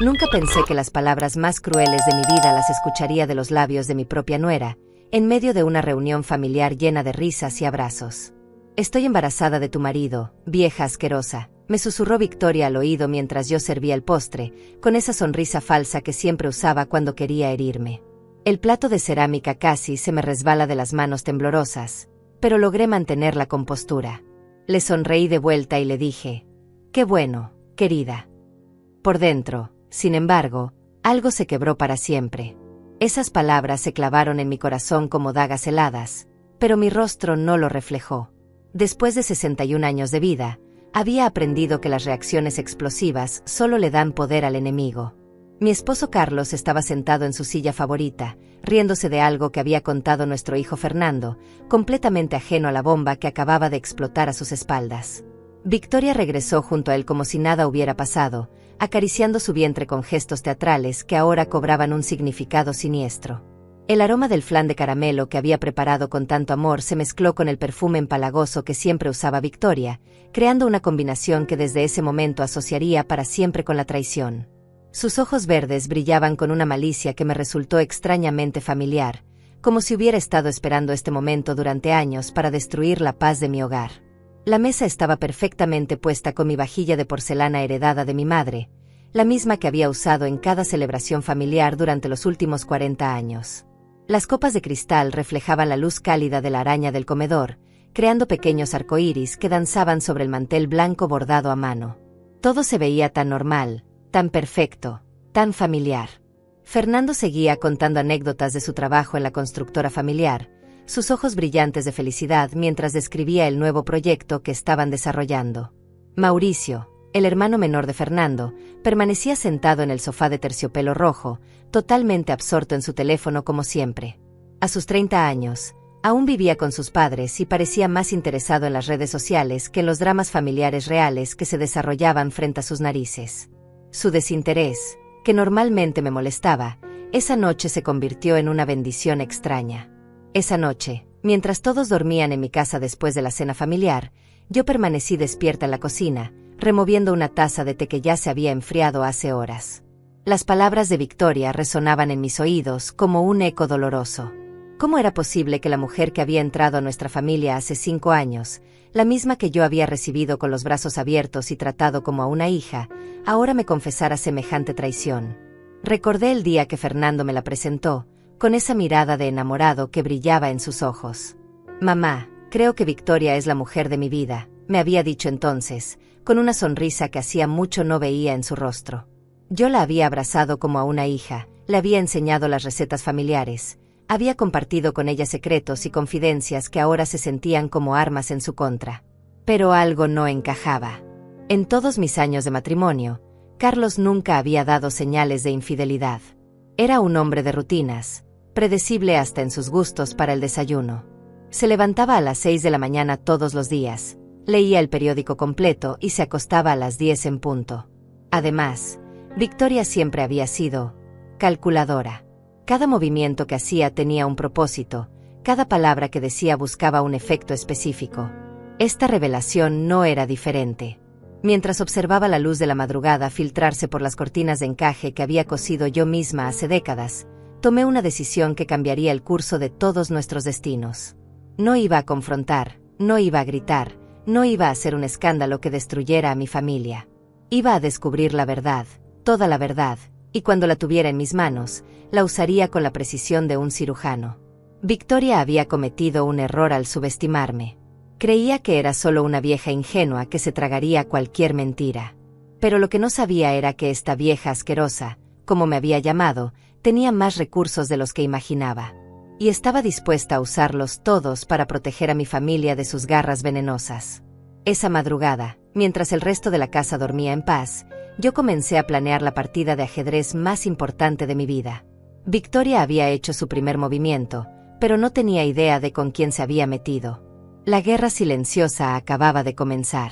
Nunca pensé que las palabras más crueles de mi vida las escucharía de los labios de mi propia nuera, en medio de una reunión familiar llena de risas y abrazos. «Estoy embarazada de tu marido, vieja asquerosa», me susurró Victoria al oído mientras yo servía el postre, con esa sonrisa falsa que siempre usaba cuando quería herirme. El plato de cerámica casi se me resbala de las manos temblorosas, pero logré mantener la compostura. Le sonreí de vuelta y le dije: «Qué bueno, querida». Por dentro, sin embargo, algo se quebró para siempre. Esas palabras se clavaron en mi corazón como dagas heladas, pero mi rostro no lo reflejó. Después de 61 años de vida, había aprendido que las reacciones explosivas solo le dan poder al enemigo. Mi esposo Carlos estaba sentado en su silla favorita, riéndose de algo que había contado nuestro hijo Fernando, completamente ajeno a la bomba que acababa de explotar a sus espaldas. Victoria regresó junto a él como si nada hubiera pasado, acariciando su vientre con gestos teatrales que ahora cobraban un significado siniestro. El aroma del flan de caramelo que había preparado con tanto amor se mezcló con el perfume empalagoso que siempre usaba Victoria, creando una combinación que desde ese momento asociaría para siempre con la traición. Sus ojos verdes brillaban con una malicia que me resultó extrañamente familiar, como si hubiera estado esperando este momento durante años para destruir la paz de mi hogar. La mesa estaba perfectamente puesta con mi vajilla de porcelana heredada de mi madre, la misma que había usado en cada celebración familiar durante los últimos 40 años. Las copas de cristal reflejaban la luz cálida de la araña del comedor, creando pequeños arcoíris que danzaban sobre el mantel blanco bordado a mano. Todo se veía tan normal, tan perfecto, tan familiar. Fernando seguía contando anécdotas de su trabajo en la constructora familiar, sus ojos brillantes de felicidad mientras describía el nuevo proyecto que estaban desarrollando. Mauricio, el hermano menor de Fernando, permanecía sentado en el sofá de terciopelo rojo, totalmente absorto en su teléfono como siempre. A sus 30 años, aún vivía con sus padres y parecía más interesado en las redes sociales que en los dramas familiares reales que se desarrollaban frente a sus narices. Su desinterés, que normalmente me molestaba, esa noche se convirtió en una bendición extraña. Esa noche, mientras todos dormían en mi casa después de la cena familiar, yo permanecí despierta en la cocina, removiendo una taza de té que ya se había enfriado hace horas. Las palabras de Victoria resonaban en mis oídos como un eco doloroso. ¿Cómo era posible que la mujer que había entrado a nuestra familia hace 5 años, la misma que yo había recibido con los brazos abiertos y tratado como a una hija, ahora me confesara semejante traición? Recordé el día que Fernando me la presentó, con esa mirada de enamorado que brillaba en sus ojos. «Mamá, creo que Victoria es la mujer de mi vida», me había dicho entonces, con una sonrisa que hacía mucho no veía en su rostro. Yo la había abrazado como a una hija, le había enseñado las recetas familiares, había compartido con ella secretos y confidencias que ahora se sentían como armas en su contra. Pero algo no encajaba. En todos mis años de matrimonio, Carlos nunca había dado señales de infidelidad. Era un hombre de rutinas, predecible hasta en sus gustos para el desayuno. Se levantaba a las 6 de la mañana todos los días, leía el periódico completo y se acostaba a las 10 en punto. Además, Victoria siempre había sido calculadora. Cada movimiento que hacía tenía un propósito, cada palabra que decía buscaba un efecto específico. Esta revelación no era diferente. Mientras observaba la luz de la madrugada filtrarse por las cortinas de encaje que había cosido yo misma hace décadas, tomé una decisión que cambiaría el curso de todos nuestros destinos. No iba a confrontar, no iba a gritar, no iba a hacer un escándalo que destruyera a mi familia. Iba a descubrir la verdad, toda la verdad, y cuando la tuviera en mis manos, la usaría con la precisión de un cirujano. Victoria había cometido un error al subestimarme. Creía que era solo una vieja ingenua que se tragaría cualquier mentira. Pero lo que no sabía era que esta vieja asquerosa, como me había llamado, tenía más recursos de los que imaginaba. Y estaba dispuesta a usarlos todos para proteger a mi familia de sus garras venenosas. Esa madrugada, mientras el resto de la casa dormía en paz, yo comencé a planear la partida de ajedrez más importante de mi vida. Victoria había hecho su primer movimiento, pero no tenía idea de con quién se había metido. La guerra silenciosa acababa de comenzar.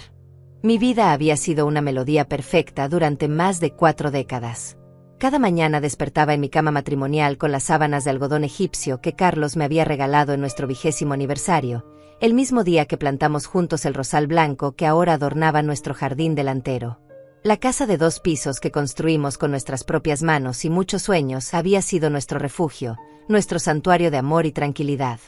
Mi vida había sido una melodía perfecta durante más de 4 décadas. Cada mañana despertaba en mi cama matrimonial con las sábanas de algodón egipcio que Carlos me había regalado en nuestro 20º aniversario, el mismo día que plantamos juntos el rosal blanco que ahora adornaba nuestro jardín delantero. La casa de 2 pisos que construimos con nuestras propias manos y muchos sueños había sido nuestro refugio, nuestro santuario de amor y tranquilidad.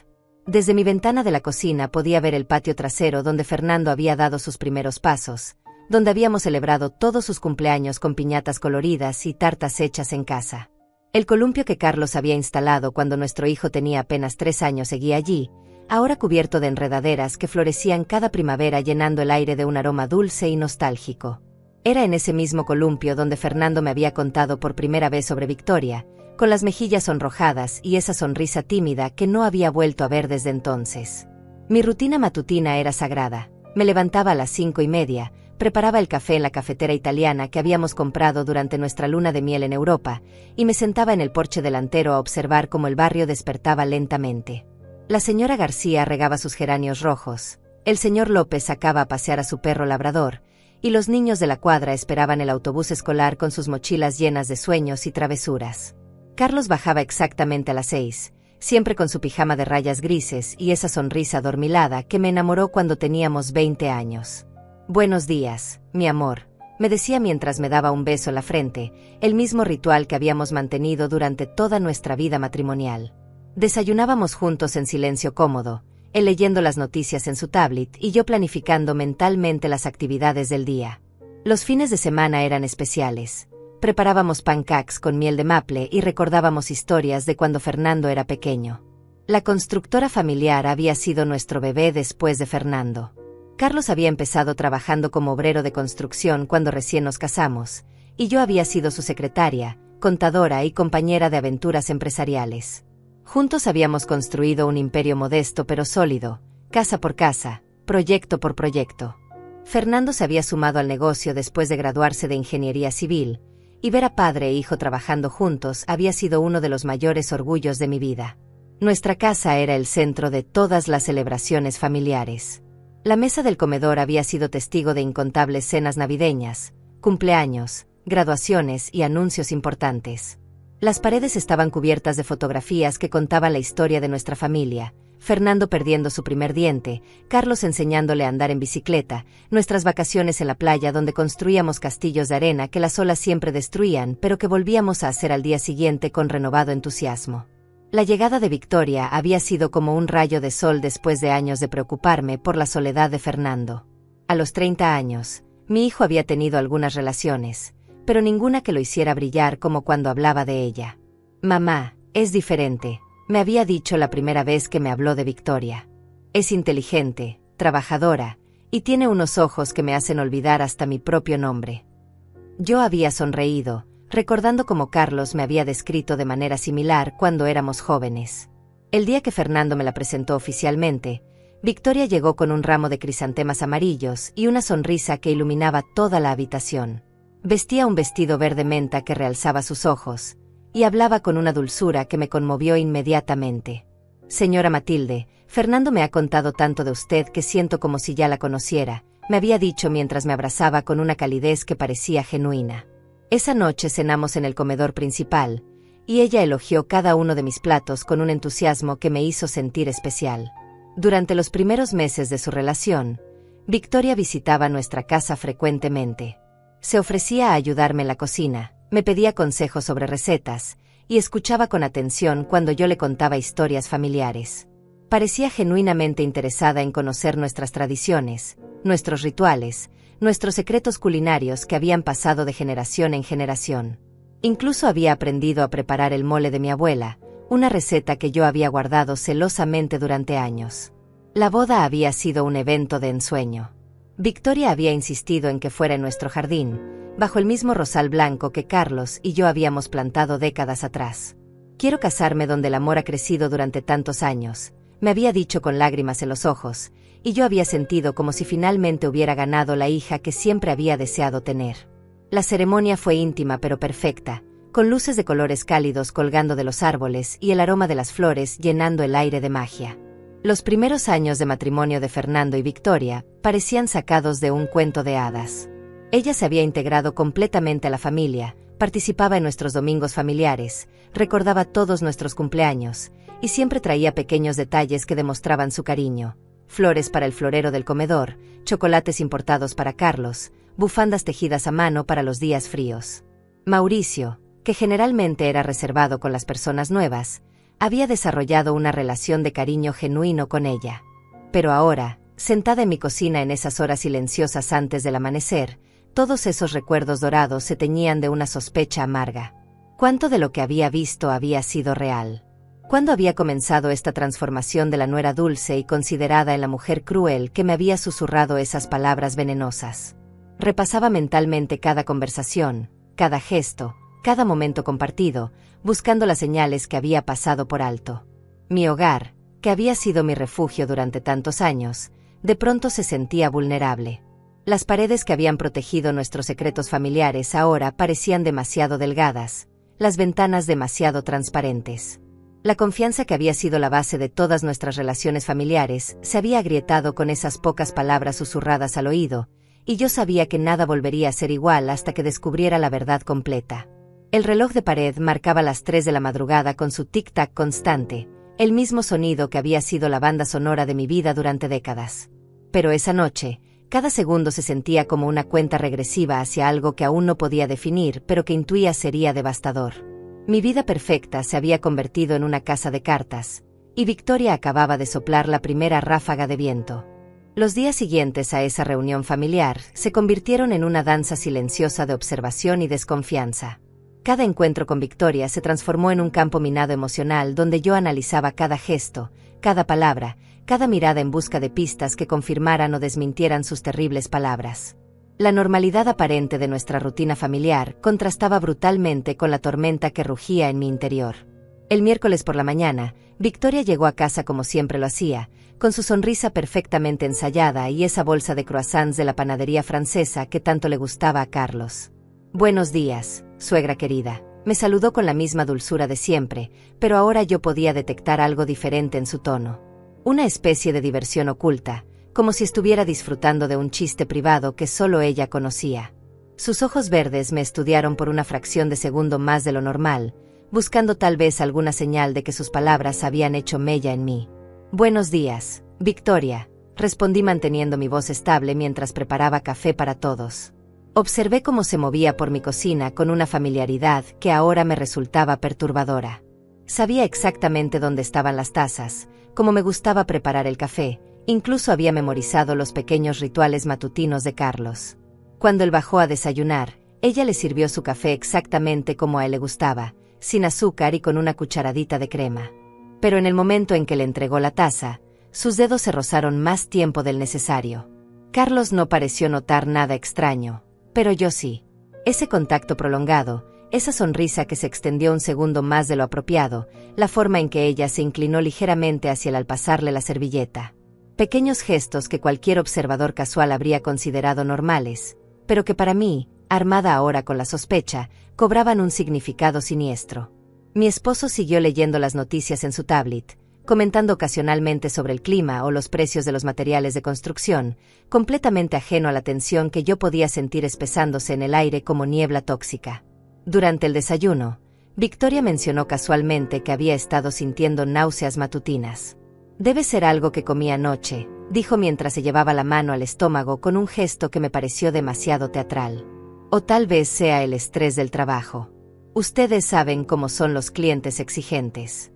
Desde mi ventana de la cocina podía ver el patio trasero donde Fernando había dado sus primeros pasos, donde habíamos celebrado todos sus cumpleaños con piñatas coloridas y tartas hechas en casa. El columpio que Carlos había instalado cuando nuestro hijo tenía apenas 3 años seguía allí, ahora cubierto de enredaderas que florecían cada primavera llenando el aire de un aroma dulce y nostálgico. Era en ese mismo columpio donde Fernando me había contado por primera vez sobre Victoria, con las mejillas sonrojadas y esa sonrisa tímida que no había vuelto a ver desde entonces. Mi rutina matutina era sagrada. Me levantaba a las 5:30, preparaba el café en la cafetera italiana que habíamos comprado durante nuestra luna de miel en Europa, y me sentaba en el porche delantero a observar cómo el barrio despertaba lentamente. La señora García regaba sus geranios rojos, el señor López sacaba a pasear a su perro labrador, y los niños de la cuadra esperaban el autobús escolar con sus mochilas llenas de sueños y travesuras. Carlos bajaba exactamente a las 6, siempre con su pijama de rayas grises y esa sonrisa adormilada que me enamoró cuando teníamos 20 años. «Buenos días, mi amor», me decía mientras me daba un beso en la frente, el mismo ritual que habíamos mantenido durante toda nuestra vida matrimonial. Desayunábamos juntos en silencio cómodo, él leyendo las noticias en su tablet y yo planificando mentalmente las actividades del día. Los fines de semana eran especiales. Preparábamos pancakes con miel de maple y recordábamos historias de cuando Fernando era pequeño. La constructora familiar había sido nuestro bebé después de Fernando. Carlos había empezado trabajando como obrero de construcción cuando recién nos casamos, y yo había sido su secretaria, contadora y compañera de aventuras empresariales. Juntos habíamos construido un imperio modesto pero sólido, casa por casa, proyecto por proyecto. Fernando se había sumado al negocio después de graduarse de ingeniería civil, y ver a padre e hijo trabajando juntos había sido uno de los mayores orgullos de mi vida. Nuestra casa era el centro de todas las celebraciones familiares. La mesa del comedor había sido testigo de incontables cenas navideñas, cumpleaños, graduaciones y anuncios importantes. Las paredes estaban cubiertas de fotografías que contaban la historia de nuestra familia, Fernando perdiendo su primer diente, Carlos enseñándole a andar en bicicleta, nuestras vacaciones en la playa donde construíamos castillos de arena que las olas siempre destruían pero que volvíamos a hacer al día siguiente con renovado entusiasmo. La llegada de Victoria había sido como un rayo de sol después de años de preocuparme por la soledad de Fernando. A los 30 años, mi hijo había tenido algunas relaciones, pero ninguna que lo hiciera brillar como cuando hablaba de ella. «Mamá, es diferente», me había dicho la primera vez que me habló de Victoria. «Es inteligente, trabajadora, y tiene unos ojos que me hacen olvidar hasta mi propio nombre». Yo había sonreído, recordando cómo Carlos me había descrito de manera similar cuando éramos jóvenes. El día que Fernando me la presentó oficialmente, Victoria llegó con un ramo de crisantemas amarillos y una sonrisa que iluminaba toda la habitación. Vestía un vestido verde menta que realzaba sus ojos, y hablaba con una dulzura que me conmovió inmediatamente. «Señora Matilde, Fernando me ha contado tanto de usted que siento como si ya la conociera», me había dicho mientras me abrazaba con una calidez que parecía genuina. Esa noche cenamos en el comedor principal, y ella elogió cada uno de mis platos con un entusiasmo que me hizo sentir especial. Durante los primeros meses de su relación, Victoria visitaba nuestra casa frecuentemente. Se ofrecía a ayudarme en la cocina, me pedía consejos sobre recetas, y escuchaba con atención cuando yo le contaba historias familiares. Parecía genuinamente interesada en conocer nuestras tradiciones, nuestros rituales, nuestros secretos culinarios que habían pasado de generación en generación. Incluso había aprendido a preparar el mole de mi abuela, una receta que yo había guardado celosamente durante años. La boda había sido un evento de ensueño. Victoria había insistido en que fuera en nuestro jardín, bajo el mismo rosal blanco que Carlos y yo habíamos plantado décadas atrás. «Quiero casarme donde el amor ha crecido durante tantos años», me había dicho con lágrimas en los ojos, y yo había sentido como si finalmente hubiera ganado la hija que siempre había deseado tener. La ceremonia fue íntima pero perfecta, con luces de colores cálidos colgando de los árboles y el aroma de las flores llenando el aire de magia. Los primeros años de matrimonio de Fernando y Victoria parecían sacados de un cuento de hadas. Ella se había integrado completamente a la familia, participaba en nuestros domingos familiares, recordaba todos nuestros cumpleaños, y siempre traía pequeños detalles que demostraban su cariño. flores para el florero del comedor, chocolates importados para Carlos, bufandas tejidas a mano para los días fríos. Mauricio, que generalmente era reservado con las personas nuevas, había desarrollado una relación de cariño genuino con ella. Pero ahora, sentada en mi cocina en esas horas silenciosas antes del amanecer, todos esos recuerdos dorados se teñían de una sospecha amarga. ¿Cuánto de lo que había visto había sido real? ¿Cuándo había comenzado esta transformación de la nuera dulce y considerada en la mujer cruel que me había susurrado esas palabras venenosas? Repasaba mentalmente cada conversación, cada gesto, cada momento compartido, buscando las señales que había pasado por alto. Mi hogar, que había sido mi refugio durante tantos años, de pronto se sentía vulnerable. Las paredes que habían protegido nuestros secretos familiares ahora parecían demasiado delgadas, las ventanas demasiado transparentes. La confianza que había sido la base de todas nuestras relaciones familiares se había agrietado con esas pocas palabras susurradas al oído, y yo sabía que nada volvería a ser igual hasta que descubriera la verdad completa. El reloj de pared marcaba las 3 de la madrugada con su tic-tac constante, el mismo sonido que había sido la banda sonora de mi vida durante décadas. Pero esa noche, cada segundo se sentía como una cuenta regresiva hacia algo que aún no podía definir, pero que intuía sería devastador. Mi vida perfecta se había convertido en una casa de cartas, y Victoria acababa de soplar la primera ráfaga de viento. Los días siguientes a esa reunión familiar se convirtieron en una danza silenciosa de observación y desconfianza. Cada encuentro con Victoria se transformó en un campo minado emocional donde yo analizaba cada gesto, cada palabra, cada mirada en busca de pistas que confirmaran o desmintieran sus terribles palabras. La normalidad aparente de nuestra rutina familiar contrastaba brutalmente con la tormenta que rugía en mi interior. El miércoles por la mañana, Victoria llegó a casa como siempre lo hacía, con su sonrisa perfectamente ensayada y esa bolsa de croissants de la panadería francesa que tanto le gustaba a Carlos. «Buenos días, suegra querida», me saludó con la misma dulzura de siempre, pero ahora yo podía detectar algo diferente en su tono. Una especie de diversión oculta, como si estuviera disfrutando de un chiste privado que solo ella conocía. Sus ojos verdes me estudiaron por una fracción de segundo más de lo normal, buscando tal vez alguna señal de que sus palabras habían hecho mella en mí. «Buenos días, Victoria», respondí manteniendo mi voz estable mientras preparaba café para todos. Observé cómo se movía por mi cocina con una familiaridad que ahora me resultaba perturbadora. Sabía exactamente dónde estaban las tazas, cómo me gustaba preparar el café. Incluso había memorizado los pequeños rituales matutinos de Carlos. Cuando él bajó a desayunar, ella le sirvió su café exactamente como a él le gustaba, sin azúcar y con una cucharadita de crema. Pero en el momento en que le entregó la taza, sus dedos se rozaron más tiempo del necesario. Carlos no pareció notar nada extraño, pero yo sí. Ese contacto prolongado, esa sonrisa que se extendió un segundo más de lo apropiado, la forma en que ella se inclinó ligeramente hacia él al pasarle la servilleta. Pequeños gestos que cualquier observador casual habría considerado normales, pero que para mí, armada ahora con la sospecha, cobraban un significado siniestro. Mi esposo siguió leyendo las noticias en su tablet, comentando ocasionalmente sobre el clima o los precios de los materiales de construcción, completamente ajeno a la tensión que yo podía sentir espesándose en el aire como niebla tóxica. Durante el desayuno, Victoria mencionó casualmente que había estado sintiendo náuseas matutinas. «Debe ser algo que comí anoche», dijo mientras se llevaba la mano al estómago con un gesto que me pareció demasiado teatral. «O tal vez sea el estrés del trabajo. Ustedes saben cómo son los clientes exigentes».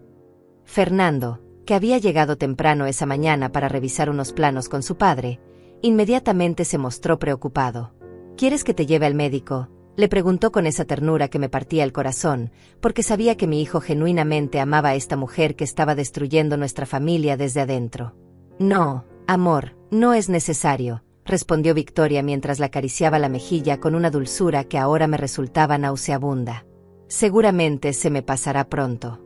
Fernando, que había llegado temprano esa mañana para revisar unos planos con su padre, inmediatamente se mostró preocupado. «¿Quieres que te lleve al médico?», le preguntó con esa ternura que me partía el corazón, porque sabía que mi hijo genuinamente amaba a esta mujer que estaba destruyendo nuestra familia desde adentro. «No, amor, no es necesario», respondió Victoria mientras la acariciaba la mejilla con una dulzura que ahora me resultaba nauseabunda. «Seguramente se me pasará pronto».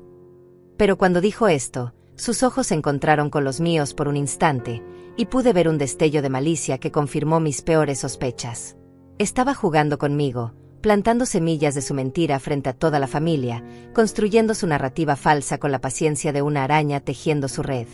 Pero cuando dijo esto, sus ojos se encontraron con los míos por un instante, y pude ver un destello de malicia que confirmó mis peores sospechas. Estaba jugando conmigo, plantando semillas de su mentira frente a toda la familia, construyendo su narrativa falsa con la paciencia de una araña tejiendo su red.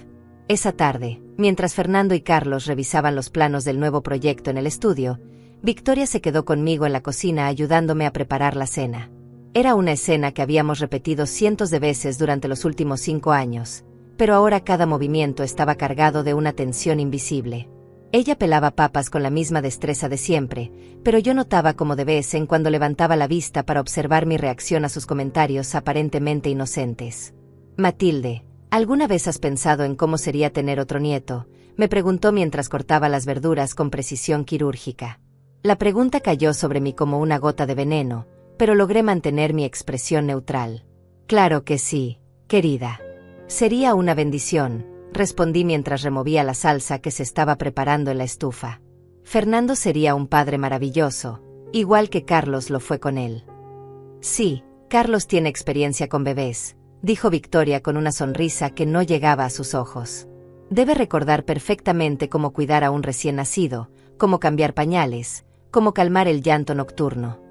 Esa tarde, mientras Fernando y Carlos revisaban los planos del nuevo proyecto en el estudio, Victoria se quedó conmigo en la cocina ayudándome a preparar la cena. Era una escena que habíamos repetido cientos de veces durante los últimos 5 años, pero ahora cada movimiento estaba cargado de una tensión invisible. Ella pelaba papas con la misma destreza de siempre, pero yo notaba como de vez en cuando levantaba la vista para observar mi reacción a sus comentarios aparentemente inocentes. «Matilde, ¿alguna vez has pensado en cómo sería tener otro nieto?», me preguntó mientras cortaba las verduras con precisión quirúrgica. La pregunta cayó sobre mí como una gota de veneno, pero logré mantener mi expresión neutral. «Claro que sí, querida. Sería una bendición», respondí mientras removía la salsa que se estaba preparando en la estufa. «Fernando sería un padre maravilloso, igual que Carlos lo fue con él». «Sí, Carlos tiene experiencia con bebés», dijo Victoria con una sonrisa que no llegaba a sus ojos. «Debe recordar perfectamente cómo cuidar a un recién nacido, cómo cambiar pañales, cómo calmar el llanto nocturno».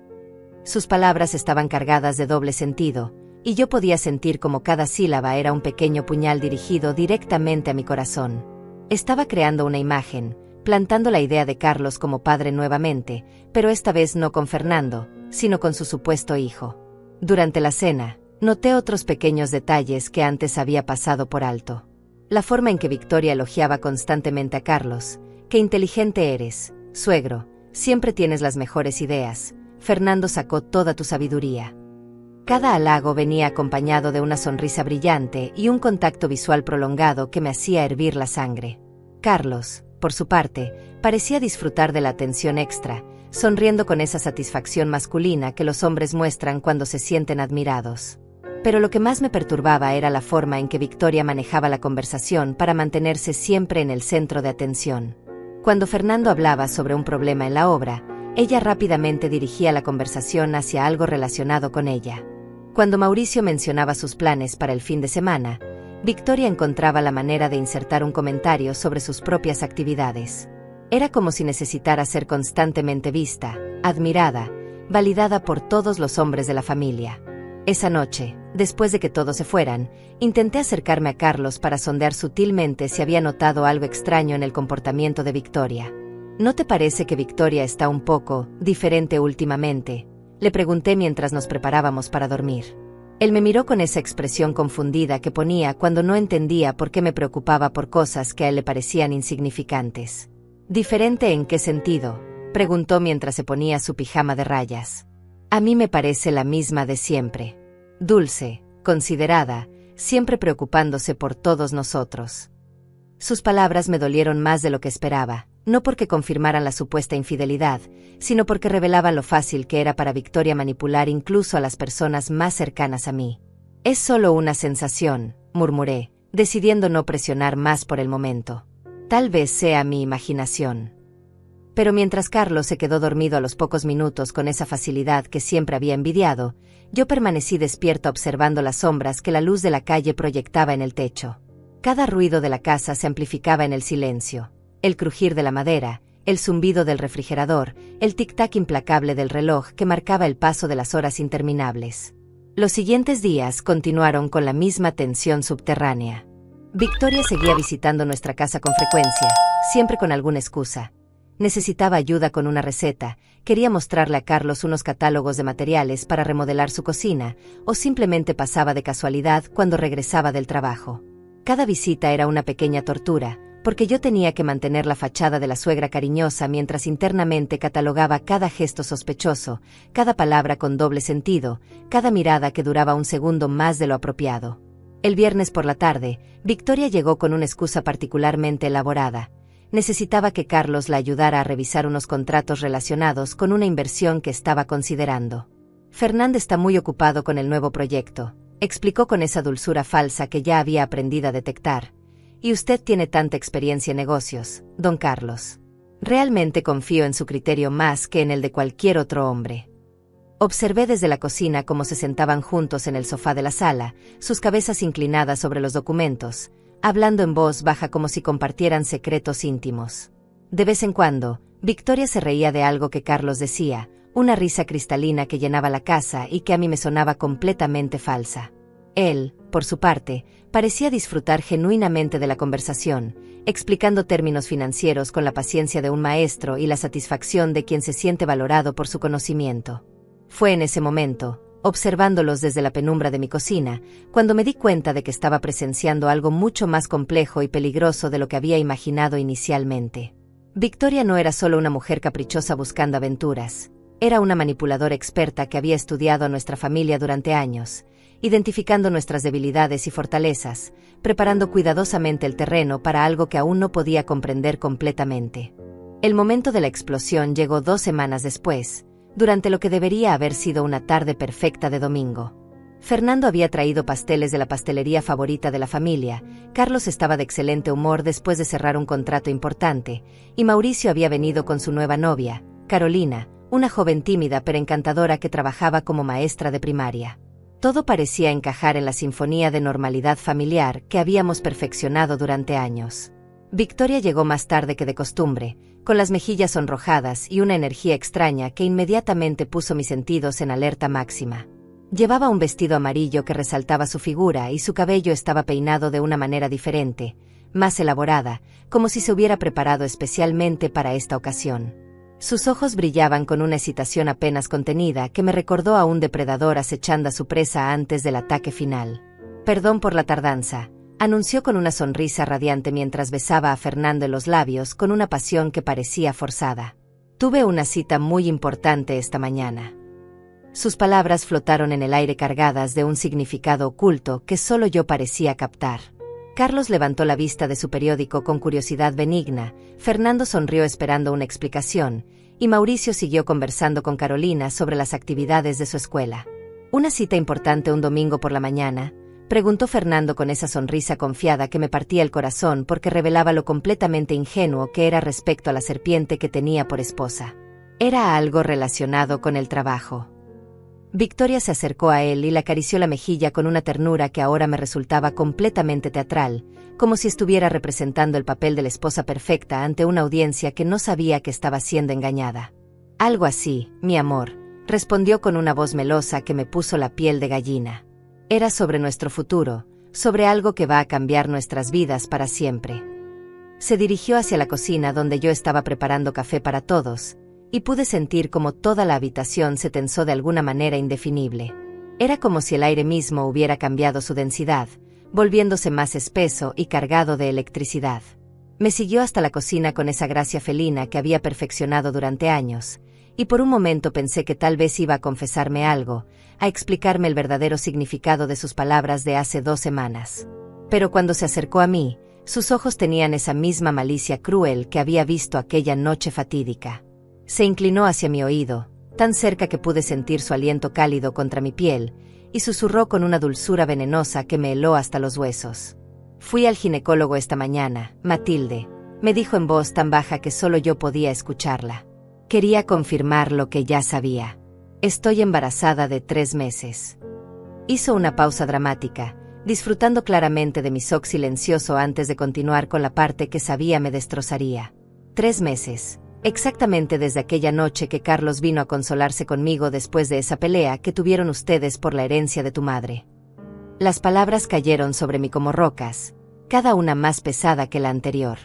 Sus palabras estaban cargadas de doble sentido, y yo podía sentir como cada sílaba era un pequeño puñal dirigido directamente a mi corazón. Estaba creando una imagen, plantando la idea de Carlos como padre nuevamente, pero esta vez no con Fernando, sino con su supuesto hijo. Durante la cena, noté otros pequeños detalles que antes había pasado por alto. La forma en que Victoria elogiaba constantemente a Carlos. «Qué inteligente eres, suegro, siempre tienes las mejores ideas. Fernando sacó toda tu sabiduría». Cada halago venía acompañado de una sonrisa brillante y un contacto visual prolongado que me hacía hervir la sangre. Carlos, por su parte, parecía disfrutar de la atención extra, sonriendo con esa satisfacción masculina que los hombres muestran cuando se sienten admirados. Pero lo que más me perturbaba era la forma en que Victoria manejaba la conversación para mantenerse siempre en el centro de atención. Cuando Fernando hablaba sobre un problema en la obra, ella rápidamente dirigía la conversación hacia algo relacionado con ella. Cuando Mauricio mencionaba sus planes para el fin de semana, Victoria encontraba la manera de insertar un comentario sobre sus propias actividades. Era como si necesitara ser constantemente vista, admirada, validada por todos los hombres de la familia. Esa noche, después de que todos se fueran, intenté acercarme a Carlos para sondear sutilmente si había notado algo extraño en el comportamiento de Victoria. «¿No te parece que Victoria está un poco diferente últimamente?», le pregunté mientras nos preparábamos para dormir. Él me miró con esa expresión confundida que ponía cuando no entendía por qué me preocupaba por cosas que a él le parecían insignificantes. «¿Diferente en qué sentido?», preguntó mientras se ponía su pijama de rayas. «A mí me parece la misma de siempre. Dulce, considerada, siempre preocupándose por todos nosotros». Sus palabras me dolieron más de lo que esperaba, no porque confirmaran la supuesta infidelidad, sino porque revelaban lo fácil que era para Victoria manipular incluso a las personas más cercanas a mí. «Es solo una sensación», murmuré, decidiendo no presionar más por el momento. «Tal vez sea mi imaginación». Pero mientras Carlos se quedó dormido a los pocos minutos con esa facilidad que siempre había envidiado, yo permanecí despierta observando las sombras que la luz de la calle proyectaba en el techo. Cada ruido de la casa se amplificaba en el silencio. El crujir de la madera, el zumbido del refrigerador, el tic-tac implacable del reloj que marcaba el paso de las horas interminables. Los siguientes días continuaron con la misma tensión subterránea. Victoria seguía visitando nuestra casa con frecuencia, siempre con alguna excusa. Necesitaba ayuda con una receta, quería mostrarle a Carlos unos catálogos de materiales para remodelar su cocina, o simplemente pasaba de casualidad cuando regresaba del trabajo. Cada visita era una pequeña tortura, porque yo tenía que mantener la fachada de la suegra cariñosa mientras internamente catalogaba cada gesto sospechoso, cada palabra con doble sentido, cada mirada que duraba un segundo más de lo apropiado. El viernes por la tarde, Victoria llegó con una excusa particularmente elaborada. Necesitaba que Carlos la ayudara a revisar unos contratos relacionados con una inversión que estaba considerando. «Fernando está muy ocupado con el nuevo proyecto», explicó con esa dulzura falsa que ya había aprendido a detectar. «Y usted tiene tanta experiencia en negocios, don Carlos. Realmente confío en su criterio más que en el de cualquier otro hombre». Observé desde la cocina cómo se sentaban juntos en el sofá de la sala, sus cabezas inclinadas sobre los documentos, hablando en voz baja como si compartieran secretos íntimos. De vez en cuando, Victoria se reía de algo que Carlos decía, una risa cristalina que llenaba la casa y que a mí me sonaba completamente falsa. Él, por su parte, parecía disfrutar genuinamente de la conversación, explicando términos financieros con la paciencia de un maestro y la satisfacción de quien se siente valorado por su conocimiento. Fue en ese momento, observándolos desde la penumbra de mi cocina, cuando me di cuenta de que estaba presenciando algo mucho más complejo y peligroso de lo que había imaginado inicialmente. Victoria no era solo una mujer caprichosa buscando aventuras, era una manipuladora experta que había estudiado a nuestra familia durante años, identificando nuestras debilidades y fortalezas, preparando cuidadosamente el terreno para algo que aún no podía comprender completamente. El momento de la explosión llegó 2 semanas después, durante lo que debería haber sido una tarde perfecta de domingo. Fernando había traído pasteles de la pastelería favorita de la familia, Carlos estaba de excelente humor después de cerrar un contrato importante, y Mauricio había venido con su nueva novia, Carolina, una joven tímida pero encantadora que trabajaba como maestra de primaria. Todo parecía encajar en la sinfonía de normalidad familiar que habíamos perfeccionado durante años. Victoria llegó más tarde que de costumbre, con las mejillas sonrojadas y una energía extraña que inmediatamente puso mis sentidos en alerta máxima. Llevaba un vestido amarillo que resaltaba su figura y su cabello estaba peinado de una manera diferente, más elaborada, como si se hubiera preparado especialmente para esta ocasión. Sus ojos brillaban con una excitación apenas contenida que me recordó a un depredador acechando a su presa antes del ataque final. «Perdón por la tardanza», anunció con una sonrisa radiante mientras besaba a Fernando en los labios con una pasión que parecía forzada. «Tuve una cita muy importante esta mañana». Sus palabras flotaron en el aire cargadas de un significado oculto que solo yo parecía captar. Carlos levantó la vista de su periódico con curiosidad benigna, Fernando sonrió esperando una explicación, y Mauricio siguió conversando con Carolina sobre las actividades de su escuela. «¿Una cita importante un domingo por la mañana?», preguntó Fernando con esa sonrisa confiada que me partía el corazón porque revelaba lo completamente ingenuo que era respecto a la serpiente que tenía por esposa. Era algo relacionado con el trabajo. Victoria se acercó a él y le acarició la mejilla con una ternura que ahora me resultaba completamente teatral, como si estuviera representando el papel de la esposa perfecta ante una audiencia que no sabía que estaba siendo engañada. «Algo así, mi amor», respondió con una voz melosa que me puso la piel de gallina. Era sobre nuestro futuro, sobre algo que va a cambiar nuestras vidas para siempre. Se dirigió hacia la cocina donde yo estaba preparando café para todos, y pude sentir como toda la habitación se tensó de alguna manera indefinible. Era como si el aire mismo hubiera cambiado su densidad, volviéndose más espeso y cargado de electricidad. Me siguió hasta la cocina con esa gracia felina que había perfeccionado durante años, y por un momento pensé que tal vez iba a confesarme algo, a explicarme el verdadero significado de sus palabras de hace 2 semanas. Pero cuando se acercó a mí, sus ojos tenían esa misma malicia cruel que había visto aquella noche fatídica. Se inclinó hacia mi oído, tan cerca que pude sentir su aliento cálido contra mi piel, y susurró con una dulzura venenosa que me heló hasta los huesos. «Fui al ginecólogo esta mañana, Matilde», me dijo en voz tan baja que solo yo podía escucharla. Quería confirmar lo que ya sabía. «Estoy embarazada de 3 meses». Hizo una pausa dramática, disfrutando claramente de mi shock silencioso antes de continuar con la parte que sabía me destrozaría. 3 meses. Exactamente desde aquella noche que Carlos vino a consolarse conmigo después de esa pelea que tuvieron ustedes por la herencia de tu madre. Las palabras cayeron sobre mí como rocas, cada una más pesada que la anterior.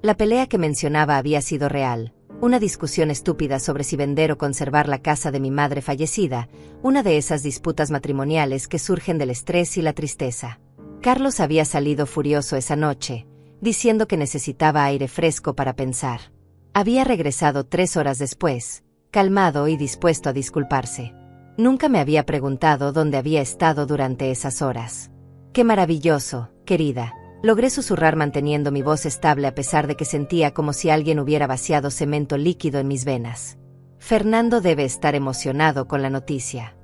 La pelea que mencionaba había sido real, una discusión estúpida sobre si vender o conservar la casa de mi madre fallecida, una de esas disputas matrimoniales que surgen del estrés y la tristeza. Carlos había salido furioso esa noche, diciendo que necesitaba aire fresco para pensar. Había regresado 3 horas después, calmado y dispuesto a disculparse. Nunca me había preguntado dónde había estado durante esas horas. «Qué maravilloso, querida», logré susurrar manteniendo mi voz estable a pesar de que sentía como si alguien hubiera vaciado cemento líquido en mis venas. Fernando debe estar emocionado con la noticia.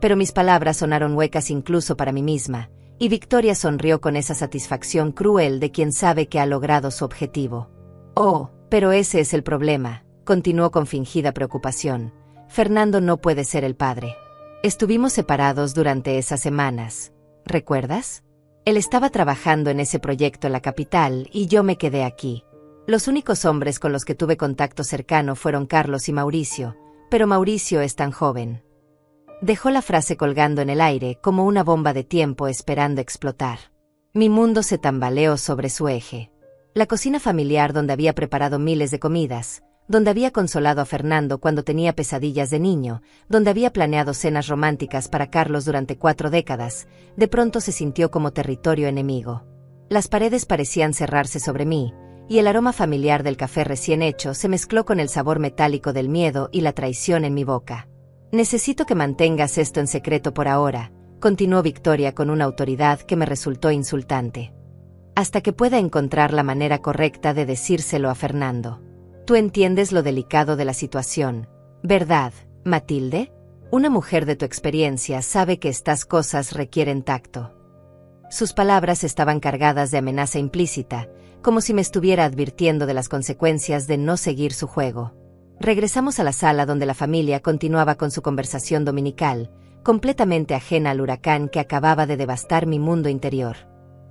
Pero mis palabras sonaron huecas incluso para mí misma, y Victoria sonrió con esa satisfacción cruel de quien sabe que ha logrado su objetivo. «Oh, pero ese es el problema», continuó con fingida preocupación. «Fernando no puede ser el padre. Estuvimos separados durante esas semanas, ¿recuerdas? Él estaba trabajando en ese proyecto en la capital y yo me quedé aquí. Los únicos hombres con los que tuve contacto cercano fueron Carlos y Mauricio, pero Mauricio es tan joven». Dejó la frase colgando en el aire como una bomba de tiempo esperando explotar. Mi mundo se tambaleó sobre su eje. La cocina familiar donde había preparado miles de comidas, donde había consolado a Fernando cuando tenía pesadillas de niño, donde había planeado cenas románticas para Carlos durante 4 décadas, de pronto se sintió como territorio enemigo. Las paredes parecían cerrarse sobre mí, y el aroma familiar del café recién hecho se mezcló con el sabor metálico del miedo y la traición en mi boca. «Necesito que mantengas esto en secreto por ahora», continuó Victoria con una autoridad que me resultó insultante. «Hasta que pueda encontrar la manera correcta de decírselo a Fernando. Tú entiendes lo delicado de la situación, ¿verdad, Matilde? Una mujer de tu experiencia sabe que estas cosas requieren tacto». Sus palabras estaban cargadas de amenaza implícita, como si me estuviera advirtiendo de las consecuencias de no seguir su juego. Regresamos a la sala donde la familia continuaba con su conversación dominical, completamente ajena al huracán que acababa de devastar mi mundo interior.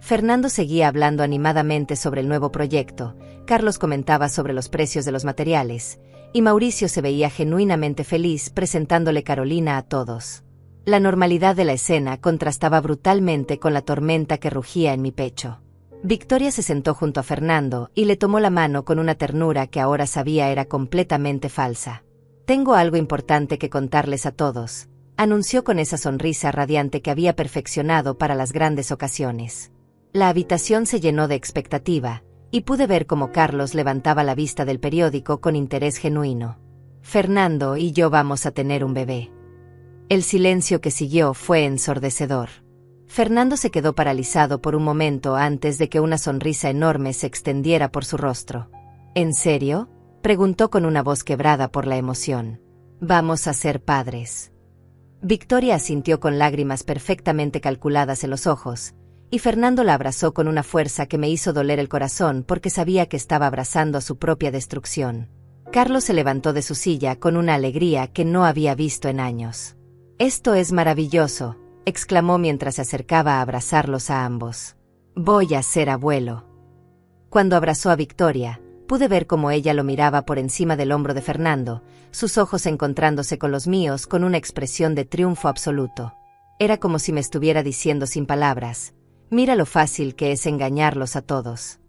Fernando seguía hablando animadamente sobre el nuevo proyecto, Carlos comentaba sobre los precios de los materiales, y Mauricio se veía genuinamente feliz presentándole Carolina a todos. La normalidad de la escena contrastaba brutalmente con la tormenta que rugía en mi pecho. Victoria se sentó junto a Fernando y le tomó la mano con una ternura que ahora sabía era completamente falsa. «Tengo algo importante que contarles a todos», anunció con esa sonrisa radiante que había perfeccionado para las grandes ocasiones. La habitación se llenó de expectativa, y pude ver cómo Carlos levantaba la vista del periódico con interés genuino. «Fernando y yo vamos a tener un bebé». El silencio que siguió fue ensordecedor. Fernando se quedó paralizado por un momento antes de que una sonrisa enorme se extendiera por su rostro. «¿En serio?», preguntó con una voz quebrada por la emoción. «Vamos a ser padres». Victoria asintió con lágrimas perfectamente calculadas en los ojos, y Fernando la abrazó con una fuerza que me hizo doler el corazón porque sabía que estaba abrazando a su propia destrucción. Carlos se levantó de su silla con una alegría que no había visto en años. «Esto es maravilloso», exclamó mientras se acercaba a abrazarlos a ambos. «Voy a ser abuelo». Cuando abrazó a Victoria, pude ver cómo ella lo miraba por encima del hombro de Fernando, sus ojos encontrándose con los míos con una expresión de triunfo absoluto. Era como si me estuviera diciendo sin palabras: «Mira lo fácil que es engañarlos a todos».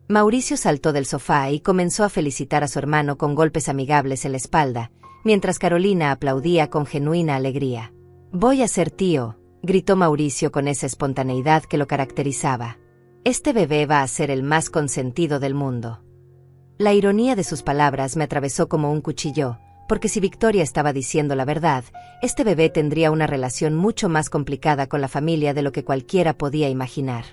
Mauricio saltó del sofá y comenzó a felicitar a su hermano con golpes amigables en la espalda, mientras Carolina aplaudía con genuina alegría. «Voy a ser tío», gritó Mauricio con esa espontaneidad que lo caracterizaba. «Este bebé va a ser el más consentido del mundo». La ironía de sus palabras me atravesó como un cuchillo, porque si Victoria estaba diciendo la verdad, este bebé tendría una relación mucho más complicada con la familia de lo que cualquiera podía imaginar.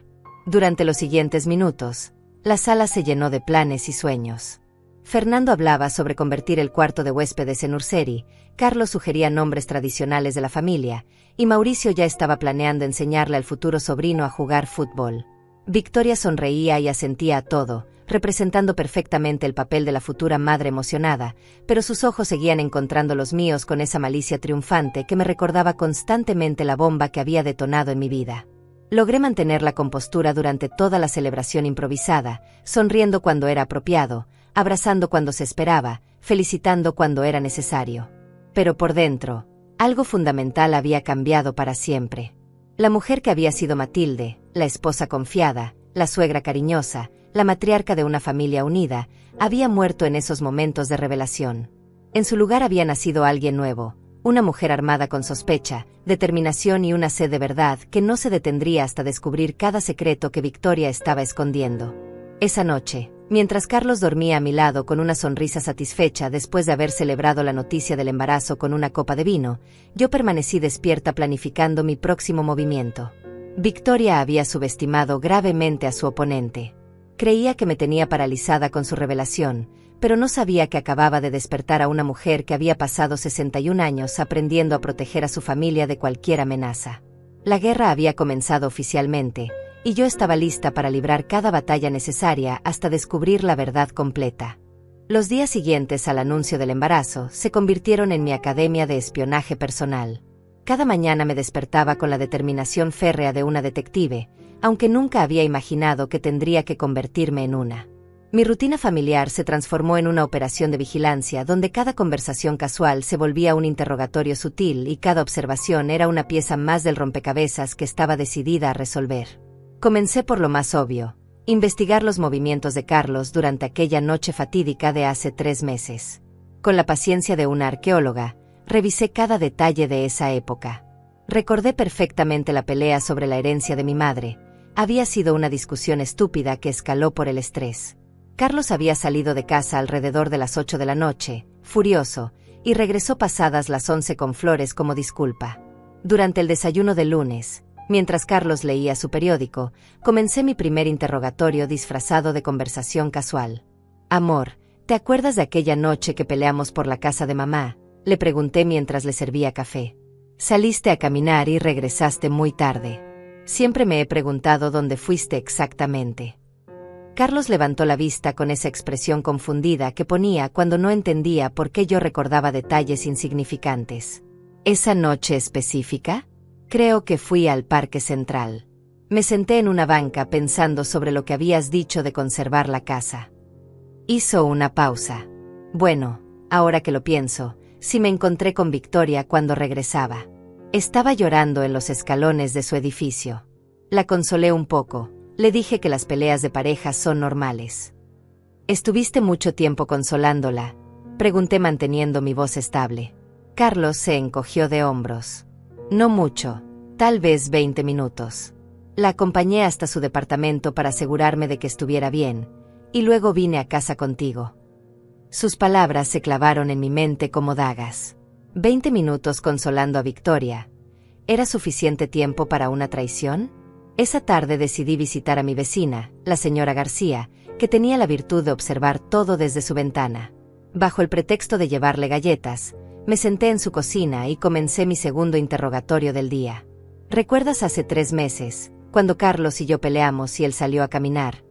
Durante los siguientes minutos, la sala se llenó de planes y sueños. Fernando hablaba sobre convertir el cuarto de huéspedes en Urseri, Carlos sugería nombres tradicionales de la familia, y Mauricio ya estaba planeando enseñarle al futuro sobrino a jugar fútbol. Victoria sonreía y asentía a todo, representando perfectamente el papel de la futura madre emocionada, pero sus ojos seguían encontrando los míos con esa malicia triunfante que me recordaba constantemente la bomba que había detonado en mi vida. Logré mantener la compostura durante toda la celebración improvisada, sonriendo cuando era apropiado, abrazando cuando se esperaba, felicitando cuando era necesario. Pero por dentro, algo fundamental había cambiado para siempre. La mujer que había sido Matilde, la esposa confiada, la suegra cariñosa, la matriarca de una familia unida, había muerto en esos momentos de revelación. En su lugar había nacido alguien nuevo, una mujer armada con sospecha, determinación y una sed de verdad que no se detendría hasta descubrir cada secreto que Victoria estaba escondiendo. Esa noche, mientras Carlos dormía a mi lado con una sonrisa satisfecha después de haber celebrado la noticia del embarazo con una copa de vino, yo permanecí despierta planificando mi próximo movimiento. Victoria había subestimado gravemente a su oponente. Creía que me tenía paralizada con su revelación, pero no sabía que acababa de despertar a una mujer que había pasado 61 años aprendiendo a proteger a su familia de cualquier amenaza. La guerra había comenzado oficialmente, y yo estaba lista para librar cada batalla necesaria hasta descubrir la verdad completa. Los días siguientes al anuncio del embarazo se convirtieron en mi academia de espionaje personal. Cada mañana me despertaba con la determinación férrea de una detective, aunque nunca había imaginado que tendría que convertirme en una. Mi rutina familiar se transformó en una operación de vigilancia donde cada conversación casual se volvía un interrogatorio sutil y cada observación era una pieza más del rompecabezas que estaba decidida a resolver. Comencé por lo más obvio: investigar los movimientos de Carlos durante aquella noche fatídica de hace 3 meses. Con la paciencia de una arqueóloga, revisé cada detalle de esa época. Recordé perfectamente la pelea sobre la herencia de mi madre. Había sido una discusión estúpida que escaló por el estrés. Carlos había salido de casa alrededor de las 8 de la noche, furioso, y regresó pasadas las 11 con flores como disculpa. Durante el desayuno del lunes, mientras Carlos leía su periódico, comencé mi primer interrogatorio disfrazado de conversación casual. «Amor, ¿te acuerdas de aquella noche que peleamos por la casa de mamá?», le pregunté mientras le servía café. «Saliste a caminar y regresaste muy tarde. Siempre me he preguntado dónde fuiste exactamente». Carlos levantó la vista con esa expresión confundida que ponía cuando no entendía por qué yo recordaba detalles insignificantes. «¿Esa noche específica? Creo que fui al Parque Central. Me senté en una banca pensando sobre lo que habías dicho de conservar la casa». Hizo una pausa. «Bueno, ahora que lo pienso, sí me encontré con Victoria cuando regresaba. Estaba llorando en los escalones de su edificio. La consolé un poco. Le dije que las peleas de pareja son normales». «¿Estuviste mucho tiempo consolándola?», pregunté manteniendo mi voz estable. Carlos se encogió de hombros. «No mucho, tal vez 20 minutos. La acompañé hasta su departamento para asegurarme de que estuviera bien, y luego vine a casa contigo». Sus palabras se clavaron en mi mente como dagas. 20 minutos consolando a Victoria. ¿Era suficiente tiempo para una traición? Esa tarde decidí visitar a mi vecina, la señora García, que tenía la virtud de observar todo desde su ventana. Bajo el pretexto de llevarle galletas, me senté en su cocina y comencé mi segundo interrogatorio del día. «¿Recuerdas hace 3 meses, cuando Carlos y yo peleamos y él salió a caminar?»,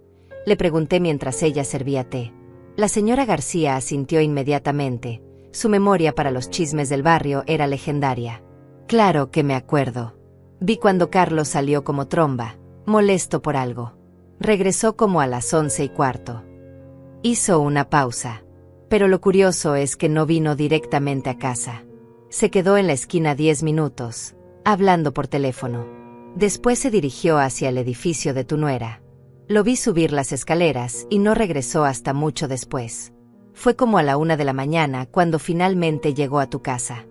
le pregunté mientras ella servía té. La señora García asintió inmediatamente. Su memoria para los chismes del barrio era legendaria. «Claro que me acuerdo. Vi cuando Carlos salió como tromba, molesto por algo. Regresó como a las 11:15. Hizo una pausa. Pero lo curioso es que no vino directamente a casa. Se quedó en la esquina 10 minutos, hablando por teléfono. Después se dirigió hacia el edificio de tu nuera. Lo vi subir las escaleras y no regresó hasta mucho después. Fue como a la 1 de la mañana cuando finalmente llegó a tu casa».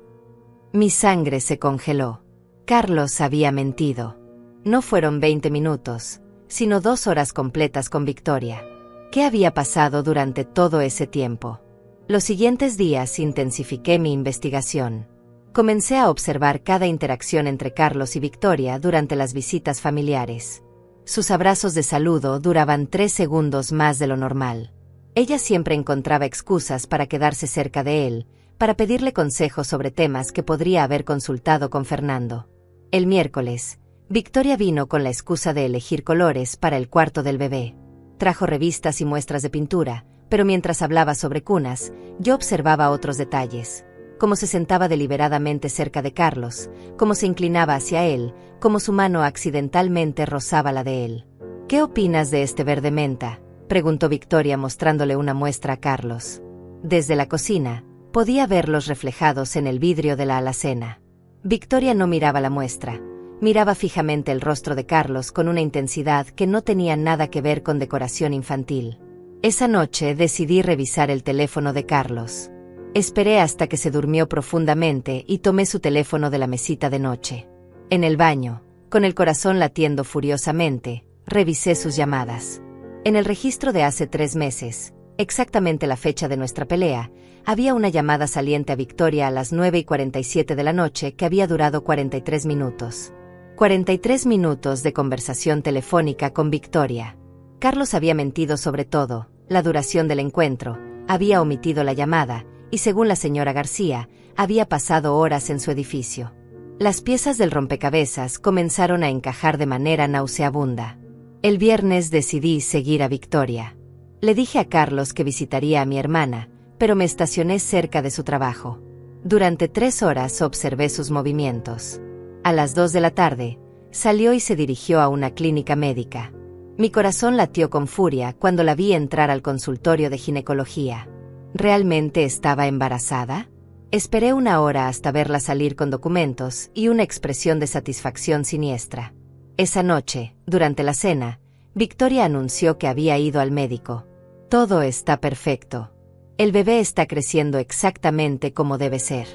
Mi sangre se congeló. Carlos había mentido. No fueron 20 minutos, sino 2 horas completas con Victoria. ¿Qué había pasado durante todo ese tiempo? Los siguientes días intensifiqué mi investigación. Comencé a observar cada interacción entre Carlos y Victoria durante las visitas familiares. Sus abrazos de saludo duraban 3 segundos más de lo normal. Ella siempre encontraba excusas para quedarse cerca de él, para pedirle consejos sobre temas que podría haber consultado con Fernando. El miércoles, Victoria vino con la excusa de elegir colores para el cuarto del bebé. Trajo revistas y muestras de pintura, pero mientras hablaba sobre cunas, yo observaba otros detalles. Cómo se sentaba deliberadamente cerca de Carlos, cómo se inclinaba hacia él, cómo su mano accidentalmente rozaba la de él. «¿Qué opinas de este verde menta?», preguntó Victoria mostrándole una muestra a Carlos. Desde la cocina, podía verlos reflejados en el vidrio de la alacena. Victoria no miraba la muestra. Miraba fijamente el rostro de Carlos con una intensidad que no tenía nada que ver con decoración infantil. Esa noche decidí revisar el teléfono de Carlos. Esperé hasta que se durmió profundamente y tomé su teléfono de la mesita de noche. En el baño, con el corazón latiendo furiosamente, revisé sus llamadas. En el registro de hace 3 meses, exactamente la fecha de nuestra pelea, había una llamada saliente a Victoria a las 9:47 de la noche que había durado 43 minutos. 43 minutos de conversación telefónica con Victoria. Carlos había mentido sobre todo, la duración del encuentro, había omitido la llamada, y según la señora García, había pasado horas en su edificio. Las piezas del rompecabezas comenzaron a encajar de manera nauseabunda. El viernes decidí seguir a Victoria. Le dije a Carlos que visitaría a mi hermana, pero me estacioné cerca de su trabajo. Durante 3 horas observé sus movimientos. A las 2 de la tarde, salió y se dirigió a una clínica médica. Mi corazón latió con furia cuando la vi entrar al consultorio de ginecología. ¿Realmente estaba embarazada? Esperé 1 hora hasta verla salir con documentos y una expresión de satisfacción siniestra. Esa noche, durante la cena, Victoria anunció que había ido al médico. Todo está perfecto. El bebé está creciendo exactamente como debe ser.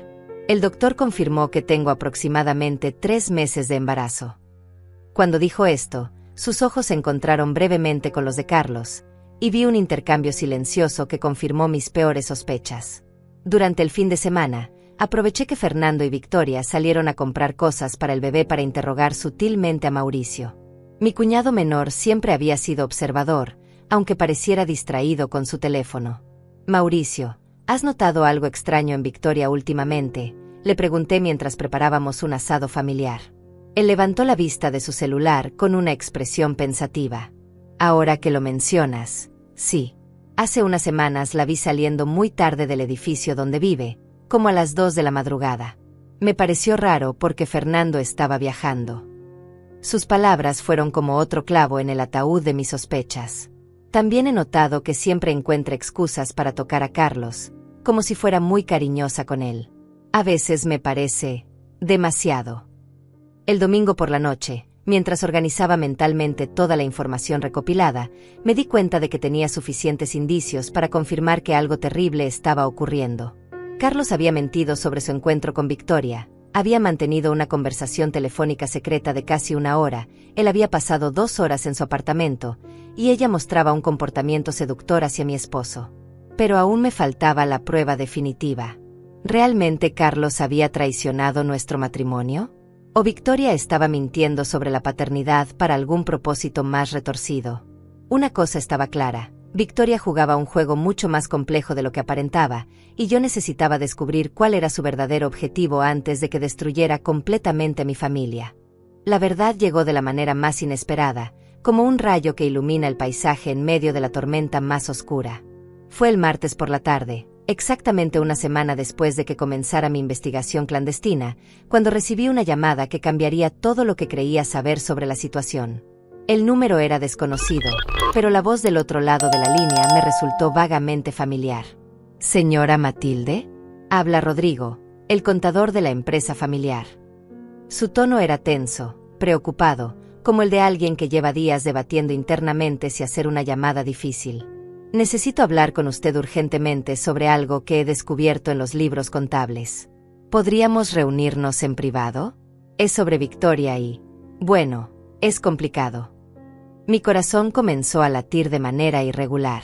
El doctor confirmó que tengo aproximadamente 3 meses de embarazo. Cuando dijo esto, sus ojos se encontraron brevemente con los de Carlos, y vi un intercambio silencioso que confirmó mis peores sospechas. Durante el fin de semana, aproveché que Fernando y Victoria salieron a comprar cosas para el bebé para interrogar sutilmente a Mauricio. Mi cuñado menor siempre había sido observador, aunque pareciera distraído con su teléfono. Mauricio, ¿has notado algo extraño en Victoria últimamente?, le pregunté mientras preparábamos un asado familiar. Él levantó la vista de su celular con una expresión pensativa. Ahora que lo mencionas, sí. Hace unas semanas la vi saliendo muy tarde del edificio donde vive, como a las 2 de la madrugada. Me pareció raro porque Fernando estaba viajando. Sus palabras fueron como otro clavo en el ataúd de mis sospechas. También he notado que siempre encuentra excusas para tocar a Carlos, como si fuera muy cariñosa con él. A veces me parece demasiado. El domingo por la noche, mientras organizaba mentalmente toda la información recopilada, me di cuenta de que tenía suficientes indicios para confirmar que algo terrible estaba ocurriendo. Carlos había mentido sobre su encuentro con Victoria, había mantenido una conversación telefónica secreta de casi 1 hora, él había pasado 2 horas en su apartamento, y ella mostraba un comportamiento seductor hacia mi esposo. Pero aún me faltaba la prueba definitiva. ¿Realmente Carlos había traicionado nuestro matrimonio? ¿O Victoria estaba mintiendo sobre la paternidad para algún propósito más retorcido? Una cosa estaba clara, Victoria jugaba un juego mucho más complejo de lo que aparentaba, y yo necesitaba descubrir cuál era su verdadero objetivo antes de que destruyera completamente a mi familia. La verdad llegó de la manera más inesperada, como un rayo que ilumina el paisaje en medio de la tormenta más oscura. Fue el martes por la tarde, exactamente una semana después de que comenzara mi investigación clandestina, cuando recibí una llamada que cambiaría todo lo que creía saber sobre la situación. El número era desconocido, pero la voz del otro lado de la línea me resultó vagamente familiar. «¿Señora Matilde?», habla Rodrigo, el contador de la empresa familiar. Su tono era tenso, preocupado, como el de alguien que lleva días debatiendo internamente si hacer una llamada difícil. «Necesito hablar con usted urgentemente sobre algo que he descubierto en los libros contables. ¿Podríamos reunirnos en privado? Es sobre Victoria y, bueno, es complicado». Mi corazón comenzó a latir de manera irregular.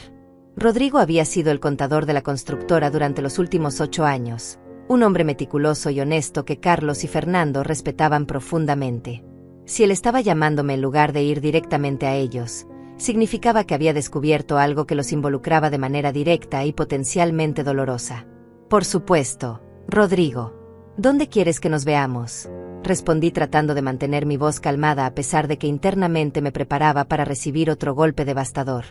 Rodrigo había sido el contador de la constructora durante los últimos 8 años, un hombre meticuloso y honesto que Carlos y Fernando respetaban profundamente. Si él estaba llamándome en lugar de ir directamente a ellos, significaba que había descubierto algo que los involucraba de manera directa y potencialmente dolorosa. «Por supuesto, Rodrigo. ¿Dónde quieres que nos veamos?», respondí tratando de mantener mi voz calmada a pesar de que internamente me preparaba para recibir otro golpe devastador.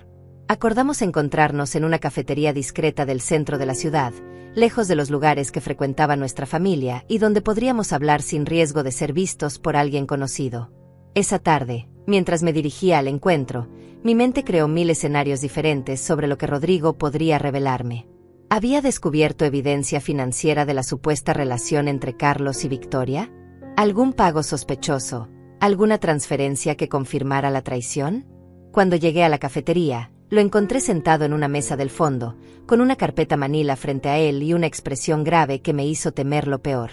Acordamos encontrarnos en una cafetería discreta del centro de la ciudad, lejos de los lugares que frecuentaba nuestra familia y donde podríamos hablar sin riesgo de ser vistos por alguien conocido. Esa tarde, mientras me dirigía al encuentro, mi mente creó 1000 escenarios diferentes sobre lo que Rodrigo podría revelarme. ¿Había descubierto evidencia financiera de la supuesta relación entre Carlos y Victoria? ¿Algún pago sospechoso? ¿Alguna transferencia que confirmara la traición? Cuando llegué a la cafetería, lo encontré sentado en una mesa del fondo, con una carpeta manila frente a él y una expresión grave que me hizo temer lo peor.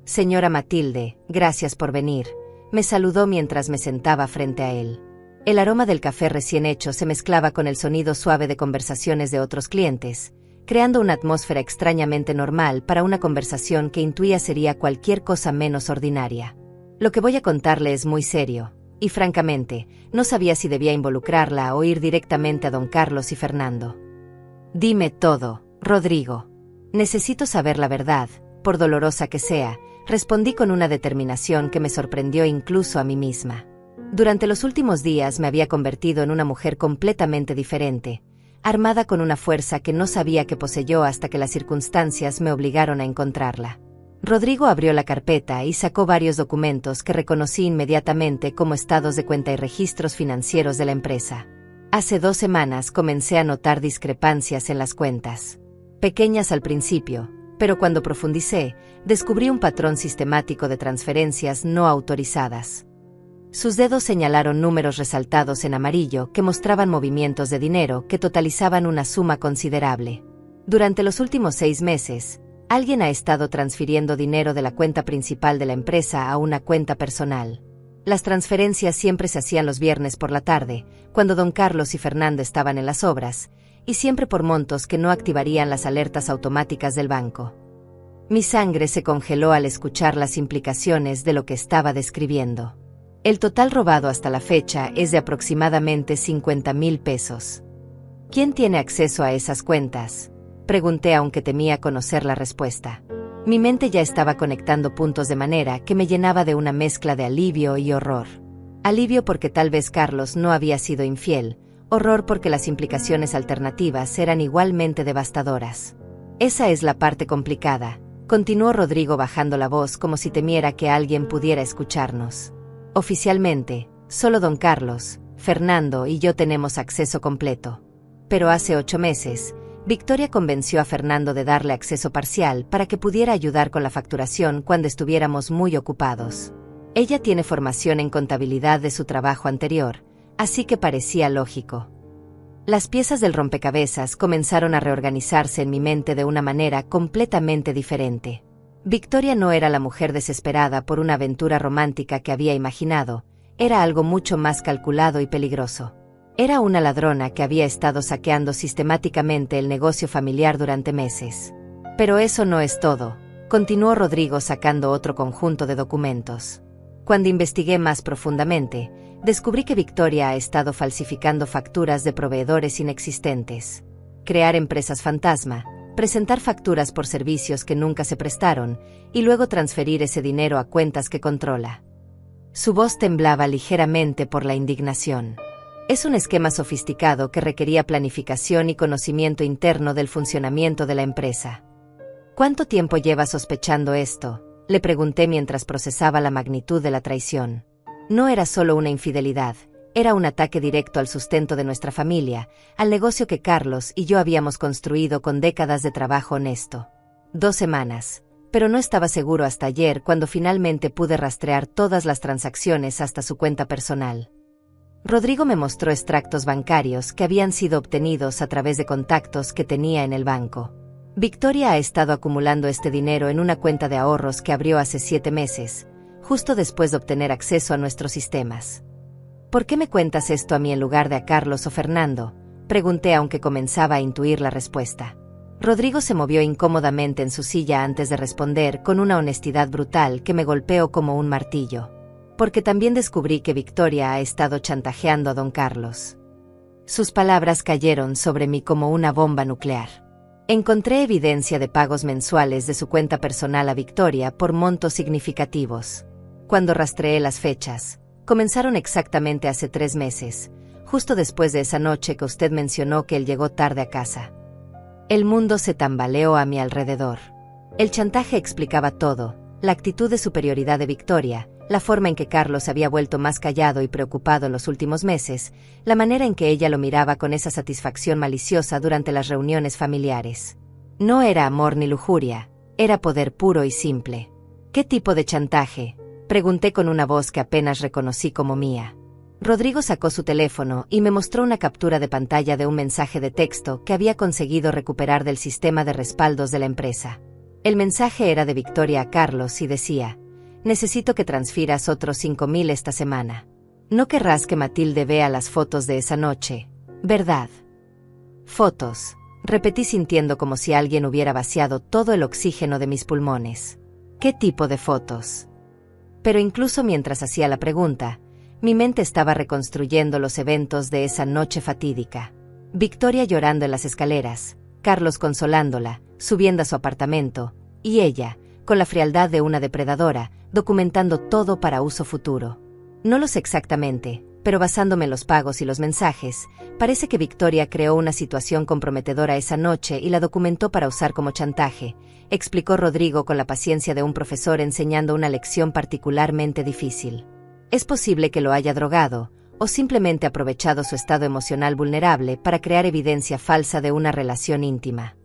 «Señora Matilde, gracias por venir», me saludó mientras me sentaba frente a él. El aroma del café recién hecho se mezclaba con el sonido suave de conversaciones de otros clientes, creando una atmósfera extrañamente normal para una conversación que intuía sería cualquier cosa menos ordinaria. Lo que voy a contarle es muy serio, y francamente, no sabía si debía involucrarla o ir directamente a don Carlos y Fernando. «Dime todo, Rodrigo. Necesito saber la verdad, por dolorosa que sea», respondí con una determinación que me sorprendió incluso a mí misma. Durante los últimos días me había convertido en una mujer completamente diferente, armada con una fuerza que no sabía que poseyó hasta que las circunstancias me obligaron a encontrarla. Rodrigo abrió la carpeta y sacó varios documentos que reconocí inmediatamente como estados de cuenta y registros financieros de la empresa. Hace 2 semanas comencé a notar discrepancias en las cuentas. Pequeñas al principio, pero cuando profundicé, descubrí un patrón sistemático de transferencias no autorizadas. Sus dedos señalaron números resaltados en amarillo que mostraban movimientos de dinero que totalizaban una suma considerable. Durante los últimos 6 meses, alguien ha estado transfiriendo dinero de la cuenta principal de la empresa a una cuenta personal. Las transferencias siempre se hacían los viernes por la tarde, cuando don Carlos y Fernando estaban en las obras, y siempre por montos que no activarían las alertas automáticas del banco. Mi sangre se congeló al escuchar las implicaciones de lo que estaba describiendo. El total robado hasta la fecha es de aproximadamente 50,000 pesos. ¿Quién tiene acceso a esas cuentas?, pregunté aunque temía conocer la respuesta. Mi mente ya estaba conectando puntos de manera que me llenaba de una mezcla de alivio y horror. Alivio porque tal vez Carlos no había sido infiel, horror porque las implicaciones alternativas eran igualmente devastadoras. Esa es la parte complicada, continuó Rodrigo bajando la voz como si temiera que alguien pudiera escucharnos. Oficialmente, solo don Carlos, Fernando y yo tenemos acceso completo. Pero hace 8 meses, Victoria convenció a Fernando de darle acceso parcial para que pudiera ayudar con la facturación cuando estuviéramos muy ocupados. Ella tiene formación en contabilidad de su trabajo anterior, así que parecía lógico. Las piezas del rompecabezas comenzaron a reorganizarse en mi mente de una manera completamente diferente. Victoria no era la mujer desesperada por una aventura romántica que había imaginado, era algo mucho más calculado y peligroso. Era una ladrona que había estado saqueando sistemáticamente el negocio familiar durante meses. Pero eso no es todo, continuó Rodrigo sacando otro conjunto de documentos. Cuando investigué más profundamente, descubrí que Victoria ha estado falsificando facturas de proveedores inexistentes, crear empresas fantasma, presentar facturas por servicios que nunca se prestaron, y luego transferir ese dinero a cuentas que controla. Su voz temblaba ligeramente por la indignación. Es un esquema sofisticado que requería planificación y conocimiento interno del funcionamiento de la empresa. ¿Cuánto tiempo lleva sospechando esto?, le pregunté mientras procesaba la magnitud de la traición. No era solo una infidelidad, era un ataque directo al sustento de nuestra familia, al negocio que Carlos y yo habíamos construido con décadas de trabajo honesto. 2 semanas, pero no estaba seguro hasta ayer cuando finalmente pude rastrear todas las transacciones hasta su cuenta personal. Rodrigo me mostró extractos bancarios que habían sido obtenidos a través de contactos que tenía en el banco. Victoria ha estado acumulando este dinero en una cuenta de ahorros que abrió hace 7 meses, justo después de obtener acceso a nuestros sistemas. ¿Por qué me cuentas esto a mí en lugar de a Carlos o Fernando?, pregunté aunque comenzaba a intuir la respuesta. Rodrigo se movió incómodamente en su silla antes de responder con una honestidad brutal que me golpeó como un martillo. Porque también descubrí que Victoria ha estado chantajeando a don Carlos. Sus palabras cayeron sobre mí como una bomba nuclear. Encontré evidencia de pagos mensuales de su cuenta personal a Victoria por montos significativos. Cuando rastreé las fechas, comenzaron exactamente hace 3 meses, justo después de esa noche que usted mencionó que él llegó tarde a casa. El mundo se tambaleó a mi alrededor. El chantaje explicaba todo, la actitud de superioridad de Victoria, la forma en que Carlos había vuelto más callado y preocupado en los últimos meses, la manera en que ella lo miraba con esa satisfacción maliciosa durante las reuniones familiares. No era amor ni lujuria, era poder puro y simple. ¿Qué tipo de chantaje?, pregunté con una voz que apenas reconocí como mía. Rodrigo sacó su teléfono y me mostró una captura de pantalla de un mensaje de texto que había conseguido recuperar del sistema de respaldos de la empresa. El mensaje era de Victoria a Carlos y decía: necesito que transfieras otros 5,000 esta semana. No querrás que Matilde vea las fotos de esa noche, ¿verdad? Fotos, repetí sintiendo como si alguien hubiera vaciado todo el oxígeno de mis pulmones. ¿Qué tipo de fotos? Pero incluso mientras hacía la pregunta, mi mente estaba reconstruyendo los eventos de esa noche fatídica. Victoria llorando en las escaleras, Carlos consolándola, subiendo a su apartamento, y ella, con la frialdad de una depredadora, documentando todo para uso futuro. No lo sé exactamente, pero basándome en los pagos y los mensajes, parece que Victoria creó una situación comprometedora esa noche y la documentó para usar como chantaje, explicó Rodrigo con la paciencia de un profesor enseñando una lección particularmente difícil. Es posible que lo haya drogado, o simplemente aprovechado su estado emocional vulnerable para crear evidencia falsa de una relación íntima.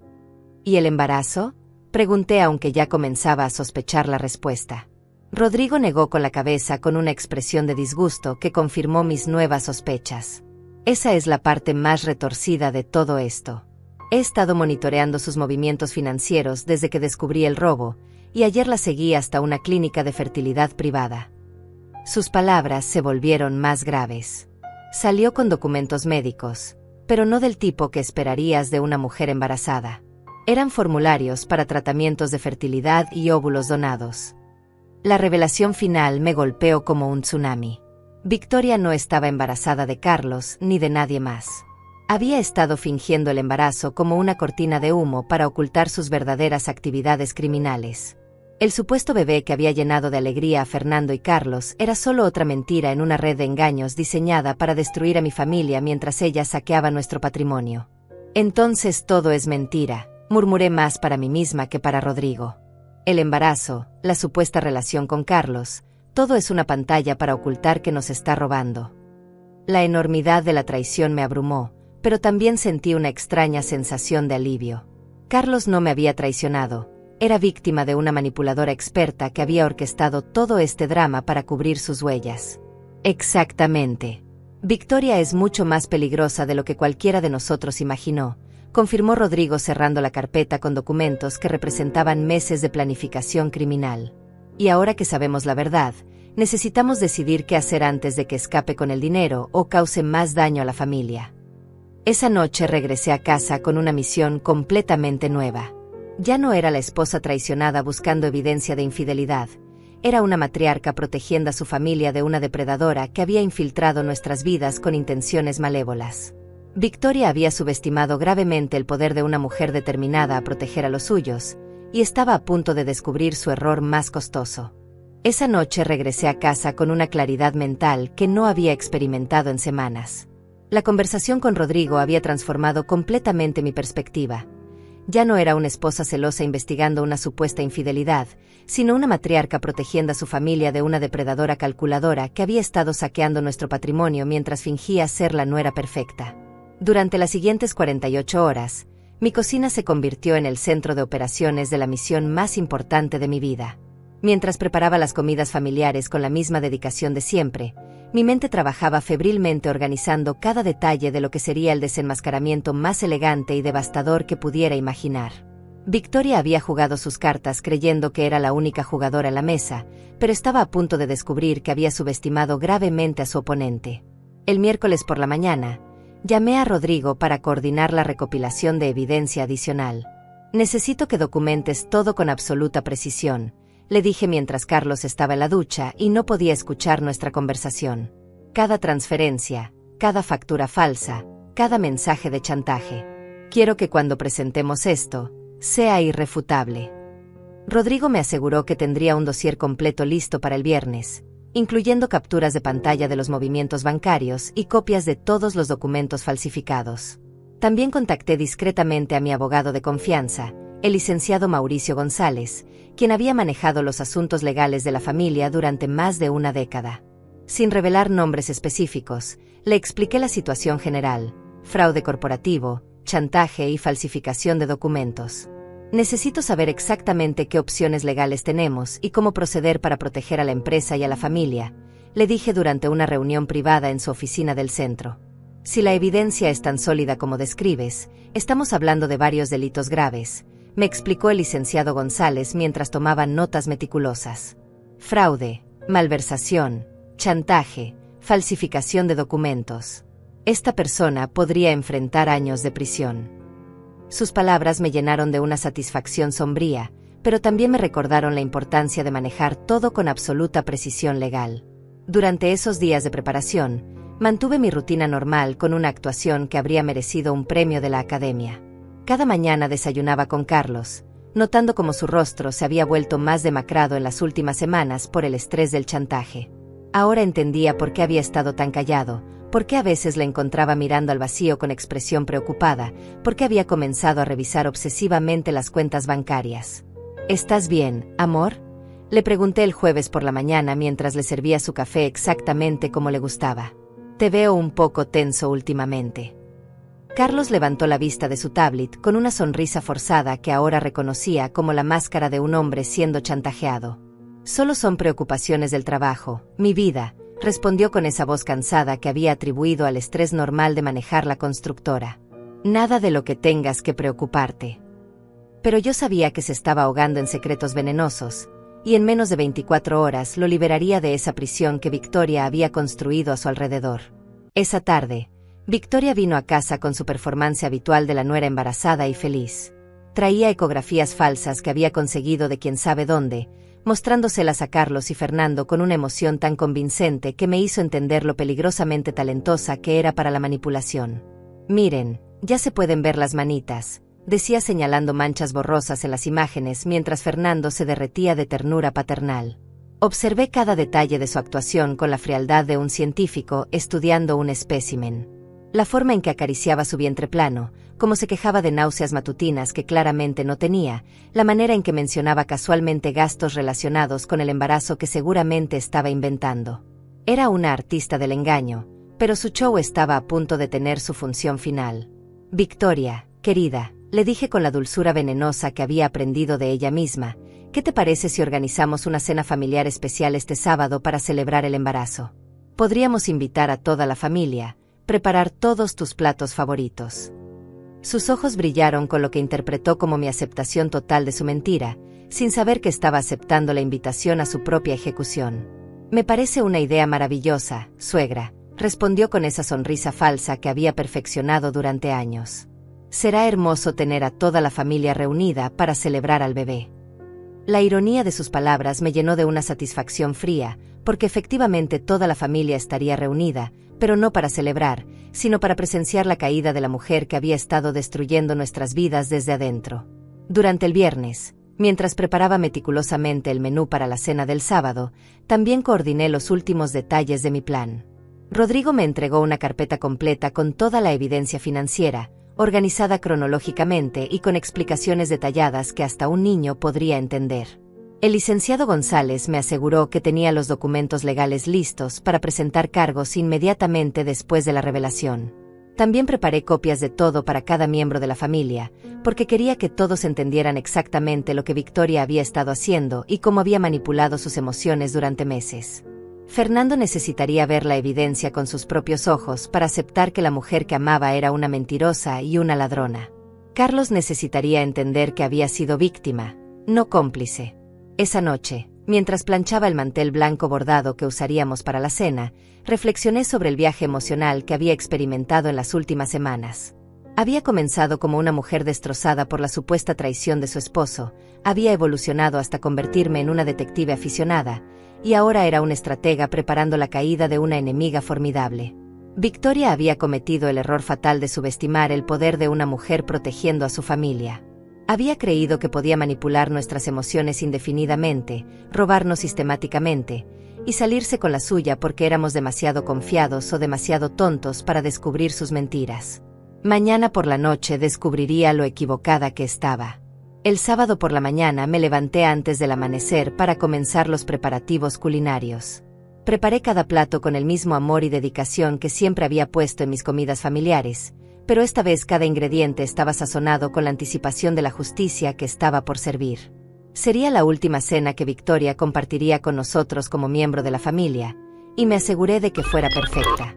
¿Y el embarazo?, pregunté aunque ya comenzaba a sospechar la respuesta. Rodrigo negó con la cabeza con una expresión de disgusto que confirmó mis nuevas sospechas. Esa es la parte más retorcida de todo esto. He estado monitoreando sus movimientos financieros desde que descubrí el robo, y ayer la seguí hasta una clínica de fertilidad privada. Sus palabras se volvieron más graves. Salió con documentos médicos, pero no del tipo que esperarías de una mujer embarazada. Eran formularios para tratamientos de fertilidad y óvulos donados. La revelación final me golpeó como un tsunami. Victoria no estaba embarazada de Carlos ni de nadie más. Había estado fingiendo el embarazo como una cortina de humo para ocultar sus verdaderas actividades criminales. El supuesto bebé que había llenado de alegría a Fernando y Carlos era solo otra mentira en una red de engaños diseñada para destruir a mi familia mientras ella saqueaba nuestro patrimonio. Entonces todo es mentira, murmuré más para mí misma que para Rodrigo. El embarazo, la supuesta relación con Carlos, todo es una pantalla para ocultar que nos está robando. La enormidad de la traición me abrumó, pero también sentí una extraña sensación de alivio. Carlos no me había traicionado, era víctima de una manipuladora experta que había orquestado todo este drama para cubrir sus huellas. Exactamente. Victoria es mucho más peligrosa de lo que cualquiera de nosotros imaginó, confirmó Rodrigo cerrando la carpeta con documentos que representaban meses de planificación criminal. Y ahora que sabemos la verdad, necesitamos decidir qué hacer antes de que escape con el dinero o cause más daño a la familia. Esa noche regresé a casa con una misión completamente nueva. Ya no era la esposa traicionada buscando evidencia de infidelidad, era una matriarca protegiendo a su familia de una depredadora que había infiltrado nuestras vidas con intenciones malévolas. Victoria había subestimado gravemente el poder de una mujer determinada a proteger a los suyos, y estaba a punto de descubrir su error más costoso. Esa noche regresé a casa con una claridad mental que no había experimentado en semanas. La conversación con Rodrigo había transformado completamente mi perspectiva. Ya no era una esposa celosa investigando una supuesta infidelidad, sino una matriarca protegiendo a su familia de una depredadora calculadora que había estado saqueando nuestro patrimonio mientras fingía ser la nuera perfecta. Durante las siguientes 48 horas, mi cocina se convirtió en el centro de operaciones de la misión más importante de mi vida. Mientras preparaba las comidas familiares con la misma dedicación de siempre, mi mente trabajaba febrilmente organizando cada detalle de lo que sería el desenmascaramiento más elegante y devastador que pudiera imaginar. Victoria había jugado sus cartas creyendo que era la única jugadora en la mesa, pero estaba a punto de descubrir que había subestimado gravemente a su oponente. El miércoles por la mañana, llamé a Rodrigo para coordinar la recopilación de evidencia adicional. Necesito que documentes todo con absoluta precisión, le dije mientras Carlos estaba en la ducha y no podía escuchar nuestra conversación. Cada transferencia, cada factura falsa, cada mensaje de chantaje. Quiero que cuando presentemos esto, sea irrefutable. Rodrigo me aseguró que tendría un dossier completo listo para el viernes, incluyendo capturas de pantalla de los movimientos bancarios y copias de todos los documentos falsificados. También contacté discretamente a mi abogado de confianza, el licenciado Mauricio González, quien había manejado los asuntos legales de la familia durante más de una década. Sin revelar nombres específicos, le expliqué la situación general: fraude corporativo, chantaje y falsificación de documentos. Necesito saber exactamente qué opciones legales tenemos y cómo proceder para proteger a la empresa y a la familia, le dije durante una reunión privada en su oficina del centro. Si la evidencia es tan sólida como describes, estamos hablando de varios delitos graves, me explicó el licenciado González mientras tomaba notas meticulosas. Fraude, malversación, chantaje, falsificación de documentos. Esta persona podría enfrentar años de prisión. Sus palabras me llenaron de una satisfacción sombría, pero también me recordaron la importancia de manejar todo con absoluta precisión legal. Durante esos días de preparación, mantuve mi rutina normal con una actuación que habría merecido un premio de la Academia. Cada mañana desayunaba con Carlos, notando cómo su rostro se había vuelto más demacrado en las últimas semanas por el estrés del chantaje. Ahora entendía por qué había estado tan callado, por qué a veces le encontraba mirando al vacío con expresión preocupada, por qué había comenzado a revisar obsesivamente las cuentas bancarias. ¿Estás bien, amor?, le pregunté el jueves por la mañana mientras le servía su café exactamente como le gustaba. Te veo un poco tenso últimamente. Carlos levantó la vista de su tablet con una sonrisa forzada que ahora reconocía como la máscara de un hombre siendo chantajeado. Solo son preocupaciones del trabajo, mi vida, respondió con esa voz cansada que había atribuido al estrés normal de manejar la constructora. Nada de lo que tengas que preocuparte. Pero yo sabía que se estaba ahogando en secretos venenosos, y en menos de 24 horas lo liberaría de esa prisión que Victoria había construido a su alrededor. Esa tarde, Victoria vino a casa con su performance habitual de la nuera embarazada y feliz. Traía ecografías falsas que había conseguido de quién sabe dónde, mostrándoselas a Carlos y Fernando con una emoción tan convincente que me hizo entender lo peligrosamente talentosa que era para la manipulación. Miren, ya se pueden ver las manitas, decía señalando manchas borrosas en las imágenes mientras Fernando se derretía de ternura paternal. Observé cada detalle de su actuación con la frialdad de un científico estudiando un espécimen. La forma en que acariciaba su vientre plano, cómo se quejaba de náuseas matutinas que claramente no tenía, la manera en que mencionaba casualmente gastos relacionados con el embarazo que seguramente estaba inventando. Era una artista del engaño, pero su show estaba a punto de tener su función final. Victoria, querida, le dije con la dulzura venenosa que había aprendido de ella misma, ¿qué te parece si organizamos una cena familiar especial este sábado para celebrar el embarazo? Podríamos invitar a toda la familia, preparar todos tus platos favoritos. Sus ojos brillaron con lo que interpretó como mi aceptación total de su mentira, sin saber que estaba aceptando la invitación a su propia ejecución. Me parece una idea maravillosa, suegra, respondió con esa sonrisa falsa que había perfeccionado durante años. Será hermoso tener a toda la familia reunida para celebrar al bebé. La ironía de sus palabras me llenó de una satisfacción fría, porque efectivamente toda la familia estaría reunida, pero no para celebrar, sino para presenciar la caída de la mujer que había estado destruyendo nuestras vidas desde adentro. Durante el viernes, mientras preparaba meticulosamente el menú para la cena del sábado, también coordiné los últimos detalles de mi plan. Rodrigo me entregó una carpeta completa con toda la evidencia financiera, organizada cronológicamente y con explicaciones detalladas que hasta un niño podría entender. El licenciado González me aseguró que tenía los documentos legales listos para presentar cargos inmediatamente después de la revelación. También preparé copias de todo para cada miembro de la familia, porque quería que todos entendieran exactamente lo que Victoria había estado haciendo y cómo había manipulado sus emociones durante meses. Fernando necesitaría ver la evidencia con sus propios ojos para aceptar que la mujer que amaba era una mentirosa y una ladrona. Carlos necesitaría entender que había sido víctima, no cómplice. Esa noche, mientras planchaba el mantel blanco bordado que usaríamos para la cena, reflexioné sobre el viaje emocional que había experimentado en las últimas semanas. Había comenzado como una mujer destrozada por la supuesta traición de su esposo, había evolucionado hasta convertirme en una detective aficionada, y ahora era una estratega preparando la caída de una enemiga formidable. Victoria había cometido el error fatal de subestimar el poder de una mujer protegiendo a su familia. Había creído que podía manipular nuestras emociones indefinidamente, robarnos sistemáticamente, y salirse con la suya porque éramos demasiado confiados o demasiado tontos para descubrir sus mentiras. Mañana por la noche descubriría lo equivocada que estaba. El sábado por la mañana me levanté antes del amanecer para comenzar los preparativos culinarios. Preparé cada plato con el mismo amor y dedicación que siempre había puesto en mis comidas familiares, pero esta vez cada ingrediente estaba sazonado con la anticipación de la justicia que estaba por servir. Sería la última cena que Victoria compartiría con nosotros como miembro de la familia, y me aseguré de que fuera perfecta.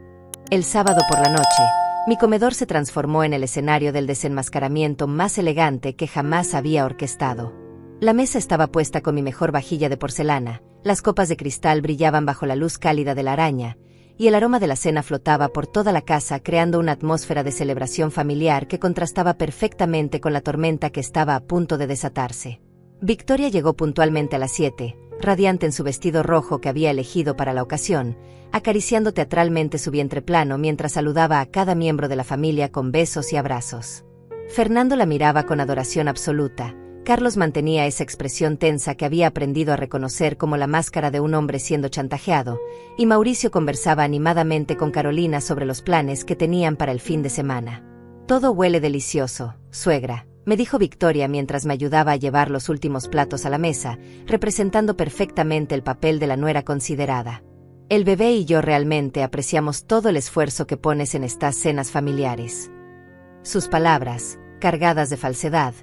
El sábado por la noche, mi comedor se transformó en el escenario del desenmascaramiento más elegante que jamás había orquestado. La mesa estaba puesta con mi mejor vajilla de porcelana, las copas de cristal brillaban bajo la luz cálida de la araña, y el aroma de la cena flotaba por toda la casa creando una atmósfera de celebración familiar que contrastaba perfectamente con la tormenta que estaba a punto de desatarse. Victoria llegó puntualmente a las 7, radiante en su vestido rojo que había elegido para la ocasión, acariciando teatralmente su vientre plano mientras saludaba a cada miembro de la familia con besos y abrazos. Fernando la miraba con adoración absoluta. Carlos mantenía esa expresión tensa que había aprendido a reconocer como la máscara de un hombre siendo chantajeado, y Mauricio conversaba animadamente con Carolina sobre los planes que tenían para el fin de semana. Todo huele delicioso, suegra, me dijo Victoria mientras me ayudaba a llevar los últimos platos a la mesa, representando perfectamente el papel de la nuera considerada. El bebé y yo realmente apreciamos todo el esfuerzo que pones en estas cenas familiares. Sus palabras, cargadas de falsedad,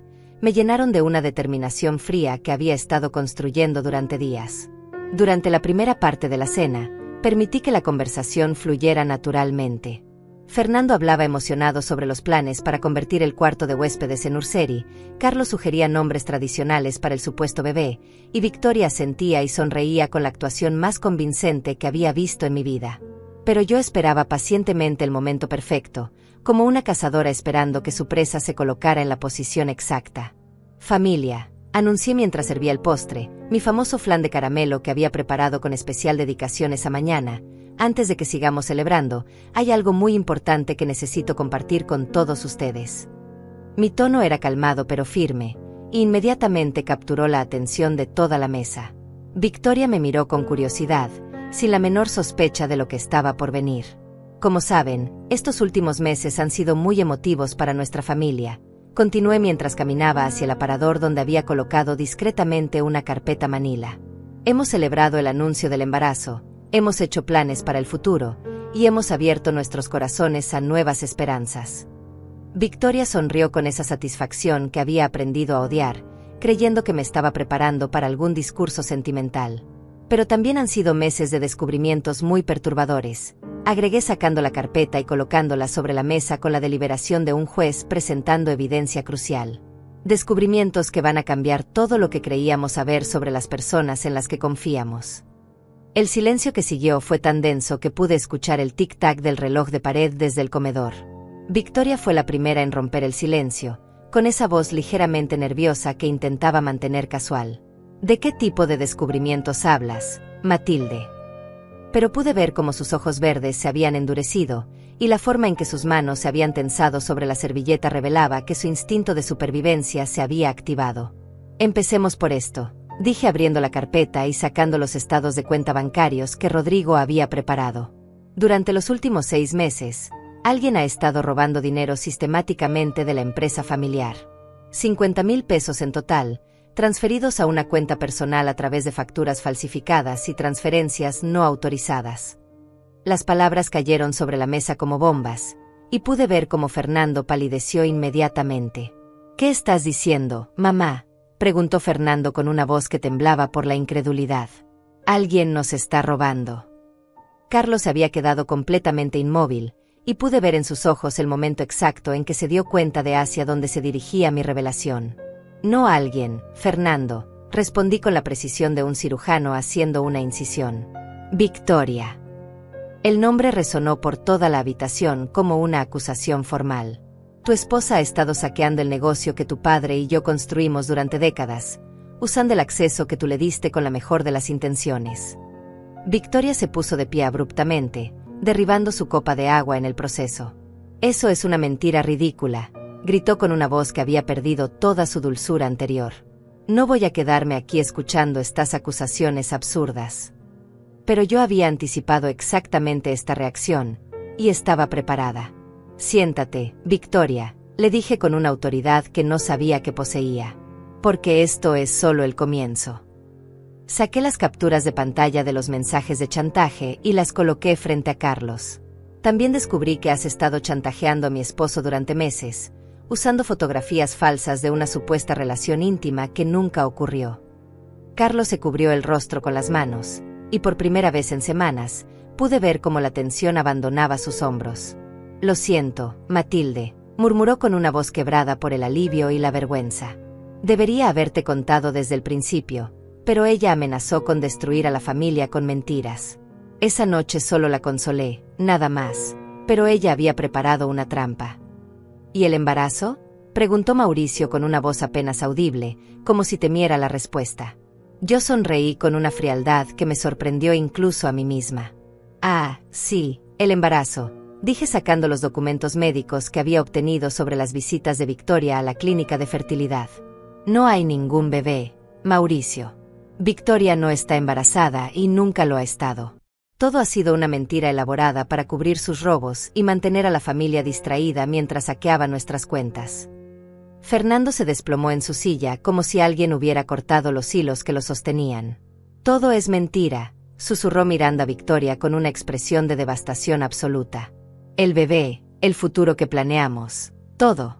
me llenaron de una determinación fría que había estado construyendo durante días. Durante la primera parte de la cena, permití que la conversación fluyera naturalmente. Fernando hablaba emocionado sobre los planes para convertir el cuarto de huéspedes en Urseri, Carlos sugería nombres tradicionales para el supuesto bebé, y Victoria asentía y sonreía con la actuación más convincente que había visto en mi vida. Pero yo esperaba pacientemente el momento perfecto, como una cazadora esperando que su presa se colocara en la posición exacta. «Familia», anuncié mientras servía el postre, mi famoso flan de caramelo que había preparado con especial dedicación esa mañana. «Antes de que sigamos celebrando, hay algo muy importante que necesito compartir con todos ustedes». Mi tono era calmado pero firme, e inmediatamente capturó la atención de toda la mesa. Victoria me miró con curiosidad, sin la menor sospecha de lo que estaba por venir. «Como saben, estos últimos meses han sido muy emotivos para nuestra familia», continué mientras caminaba hacia el aparador donde había colocado discretamente una carpeta manila. «Hemos celebrado el anuncio del embarazo, hemos hecho planes para el futuro, y hemos abierto nuestros corazones a nuevas esperanzas». Victoria sonrió con esa satisfacción que había aprendido a odiar, creyendo que me estaba preparando para algún discurso sentimental. «Pero también han sido meses de descubrimientos muy perturbadores», agregué sacando la carpeta y colocándola sobre la mesa con la deliberación de un juez presentando evidencia crucial. «Descubrimientos que van a cambiar todo lo que creíamos saber sobre las personas en las que confiamos». El silencio que siguió fue tan denso que pude escuchar el tic-tac del reloj de pared desde el comedor. Victoria fue la primera en romper el silencio, con esa voz ligeramente nerviosa que intentaba mantener casual. «¿De qué tipo de descubrimientos hablas, Matilde?». Pero pude ver cómo sus ojos verdes se habían endurecido, y la forma en que sus manos se habían tensado sobre la servilleta revelaba que su instinto de supervivencia se había activado. «Empecemos por esto», dije abriendo la carpeta y sacando los estados de cuenta bancarios que Rodrigo había preparado. «Durante los últimos 6 meses, alguien ha estado robando dinero sistemáticamente de la empresa familiar. 50,000 pesos en total, transferidos a una cuenta personal a través de facturas falsificadas y transferencias no autorizadas». Las palabras cayeron sobre la mesa como bombas, y pude ver cómo Fernando palideció inmediatamente. «¿Qué estás diciendo, mamá?», preguntó Fernando con una voz que temblaba por la incredulidad. «Alguien nos está robando». Carlos se había quedado completamente inmóvil, y pude ver en sus ojos el momento exacto en que se dio cuenta de hacia dónde se dirigía mi revelación. «No alguien, Fernando», respondí con la precisión de un cirujano haciendo una incisión. «Victoria». El nombre resonó por toda la habitación como una acusación formal. «Tu esposa ha estado saqueando el negocio que tu padre y yo construimos durante décadas, usando el acceso que tú le diste con la mejor de las intenciones». Victoria se puso de pie abruptamente, derribando su copa de agua en el proceso. «Eso es una mentira ridícula», gritó con una voz que había perdido toda su dulzura anterior. «No voy a quedarme aquí escuchando estas acusaciones absurdas». Pero yo había anticipado exactamente esta reacción, y estaba preparada. «Siéntate, Victoria», le dije con una autoridad que no sabía que poseía. «Porque esto es solo el comienzo». Saqué las capturas de pantalla de los mensajes de chantaje y las coloqué frente a Carlos. «También descubrí que has estado chantajeando a mi esposo durante meses, usando fotografías falsas de una supuesta relación íntima que nunca ocurrió». Carlos se cubrió el rostro con las manos, y por primera vez en semanas, pude ver cómo la tensión abandonaba sus hombros. «Lo siento, Matilde», murmuró con una voz quebrada por el alivio y la vergüenza. «Debería haberte contado desde el principio», pero ella amenazó con destruir a la familia con mentiras. Esa noche solo la consolé, nada más, pero ella había preparado una trampa. «¿Y el embarazo?», preguntó Mauricio con una voz apenas audible, como si temiera la respuesta. Yo sonreí con una frialdad que me sorprendió incluso a mí misma. «Ah, sí, el embarazo», dije sacando los documentos médicos que había obtenido sobre las visitas de Victoria a la clínica de fertilidad. «No hay ningún bebé, Mauricio. Victoria no está embarazada y nunca lo ha estado. Todo ha sido una mentira elaborada para cubrir sus robos y mantener a la familia distraída mientras saqueaba nuestras cuentas». Fernando se desplomó en su silla como si alguien hubiera cortado los hilos que lo sostenían. «Todo es mentira», susurró mirando a Victoria con una expresión de devastación absoluta. «El bebé, el futuro que planeamos, todo».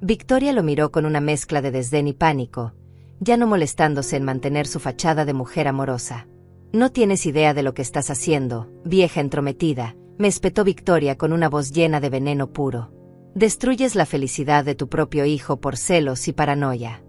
Victoria lo miró con una mezcla de desdén y pánico, ya no molestándose en mantener su fachada de mujer amorosa. No tienes idea de lo que estás haciendo, vieja entrometida, me espetó Victoria con una voz llena de veneno puro. Destruyes la felicidad de tu propio hijo por celos y paranoia.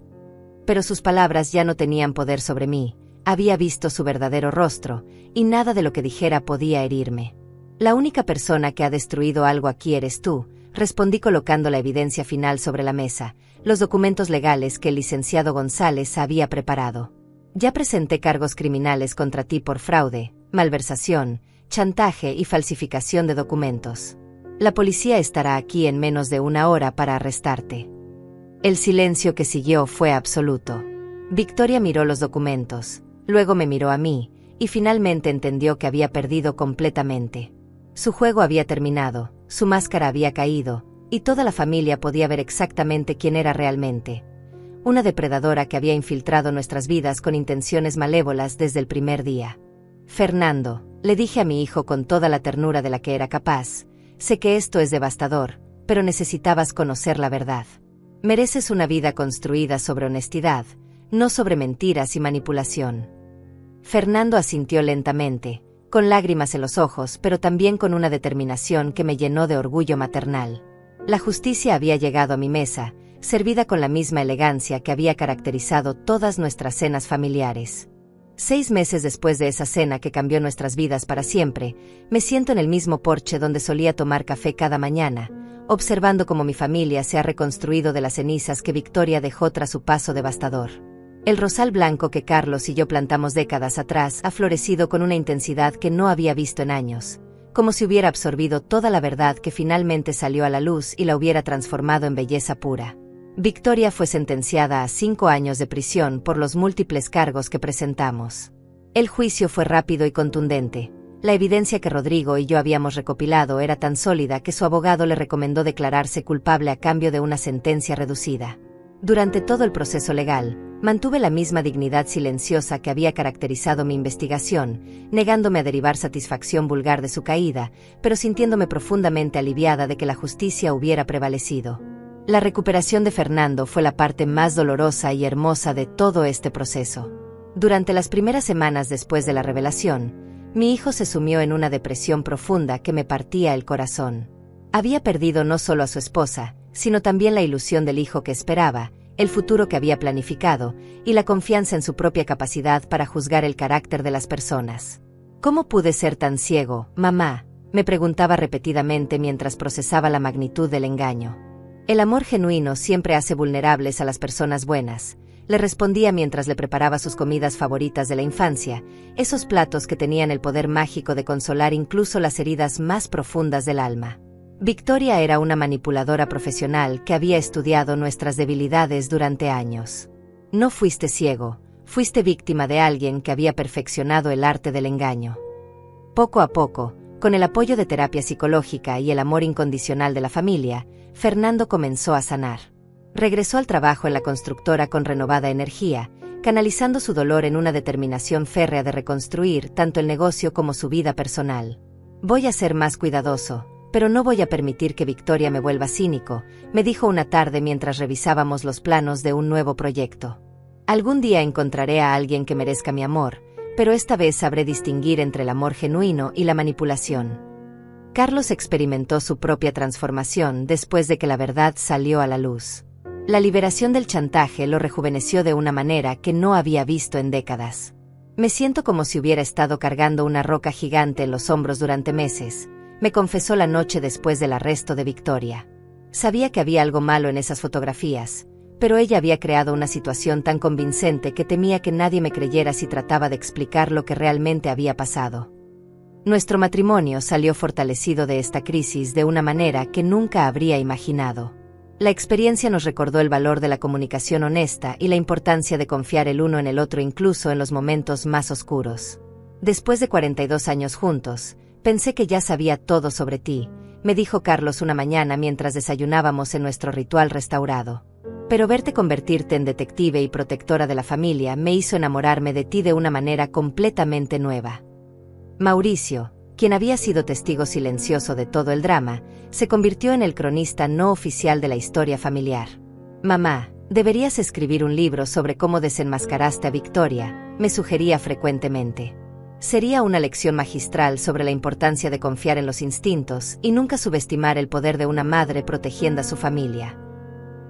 Pero sus palabras ya no tenían poder sobre mí, había visto su verdadero rostro, y nada de lo que dijera podía herirme. La única persona que ha destruido algo aquí eres tú, respondí colocando la evidencia final sobre la mesa, los documentos legales que el licenciado González había preparado. Ya presenté cargos criminales contra ti por fraude, malversación, chantaje y falsificación de documentos. La policía estará aquí en menos de una hora para arrestarte. El silencio que siguió fue absoluto. Victoria miró los documentos, luego me miró a mí, y finalmente entendió que había perdido completamente. Su juego había terminado, su máscara había caído, y toda la familia podía ver exactamente quién era realmente. Una depredadora que había infiltrado nuestras vidas con intenciones malévolas desde el primer día. Fernando, le dije a mi hijo con toda la ternura de la que era capaz, sé que esto es devastador, pero necesitabas conocer la verdad. Mereces una vida construida sobre honestidad, no sobre mentiras y manipulación. Fernando asintió lentamente, con lágrimas en los ojos, pero también con una determinación que me llenó de orgullo maternal. La justicia había llegado a mi mesa, servida con la misma elegancia que había caracterizado todas nuestras cenas familiares. 6 meses después de esa cena que cambió nuestras vidas para siempre, me siento en el mismo porche donde solía tomar café cada mañana, observando cómo mi familia se ha reconstruido de las cenizas que Victoria dejó tras su paso devastador. El rosal blanco que Carlos y yo plantamos décadas atrás ha florecido con una intensidad que no había visto en años, como si hubiera absorbido toda la verdad que finalmente salió a la luz y la hubiera transformado en belleza pura. Victoria fue sentenciada a 5 años de prisión por los múltiples cargos que presentamos. El juicio fue rápido y contundente. La evidencia que Rodrigo y yo habíamos recopilado era tan sólida que su abogado le recomendó declararse culpable a cambio de una sentencia reducida. Durante todo el proceso legal, mantuve la misma dignidad silenciosa que había caracterizado mi investigación, negándome a derivar satisfacción vulgar de su caída, pero sintiéndome profundamente aliviada de que la justicia hubiera prevalecido. La recuperación de Fernando fue la parte más dolorosa y hermosa de todo este proceso. Durante las primeras semanas después de la revelación, mi hijo se sumió en una depresión profunda que me partía el corazón. Había perdido no solo a su esposa, sino también la ilusión del hijo que esperaba, el futuro que había planificado, y la confianza en su propia capacidad para juzgar el carácter de las personas. ¿Cómo pude ser tan ciego, mamá?, me preguntaba repetidamente mientras procesaba la magnitud del engaño. El amor genuino siempre hace vulnerables a las personas buenas, le respondía mientras le preparaba sus comidas favoritas de la infancia, esos platos que tenían el poder mágico de consolar incluso las heridas más profundas del alma. Victoria era una manipuladora profesional que había estudiado nuestras debilidades durante años. No fuiste ciego, fuiste víctima de alguien que había perfeccionado el arte del engaño. Poco a poco, con el apoyo de terapia psicológica y el amor incondicional de la familia, Fernando comenzó a sanar. Regresó al trabajo en la constructora con renovada energía, canalizando su dolor en una determinación férrea de reconstruir tanto el negocio como su vida personal. Voy a ser más cuidadoso, pero no voy a permitir que Victoria me vuelva cínico, me dijo una tarde mientras revisábamos los planos de un nuevo proyecto. Algún día encontraré a alguien que merezca mi amor, pero esta vez sabré distinguir entre el amor genuino y la manipulación. Carlos experimentó su propia transformación después de que la verdad salió a la luz. La liberación del chantaje lo rejuveneció de una manera que no había visto en décadas. Me siento como si hubiera estado cargando una roca gigante en los hombros durante meses, me confesó la noche después del arresto de Victoria. Sabía que había algo malo en esas fotografías, pero ella había creado una situación tan convincente que temía que nadie me creyera si trataba de explicar lo que realmente había pasado. Nuestro matrimonio salió fortalecido de esta crisis de una manera que nunca habría imaginado. La experiencia nos recordó el valor de la comunicación honesta y la importancia de confiar el uno en el otro incluso en los momentos más oscuros. Después de 42 años juntos, pensé que ya sabía todo sobre ti, me dijo Carlos una mañana mientras desayunábamos en nuestro ritual restaurado. Pero verte convertirte en detective y protectora de la familia me hizo enamorarme de ti de una manera completamente nueva. Mauricio, quien había sido testigo silencioso de todo el drama, se convirtió en el cronista no oficial de la historia familiar. Mamá, deberías escribir un libro sobre cómo desenmascaraste a Victoria, me sugería frecuentemente. Sería una lección magistral sobre la importancia de confiar en los instintos y nunca subestimar el poder de una madre protegiendo a su familia.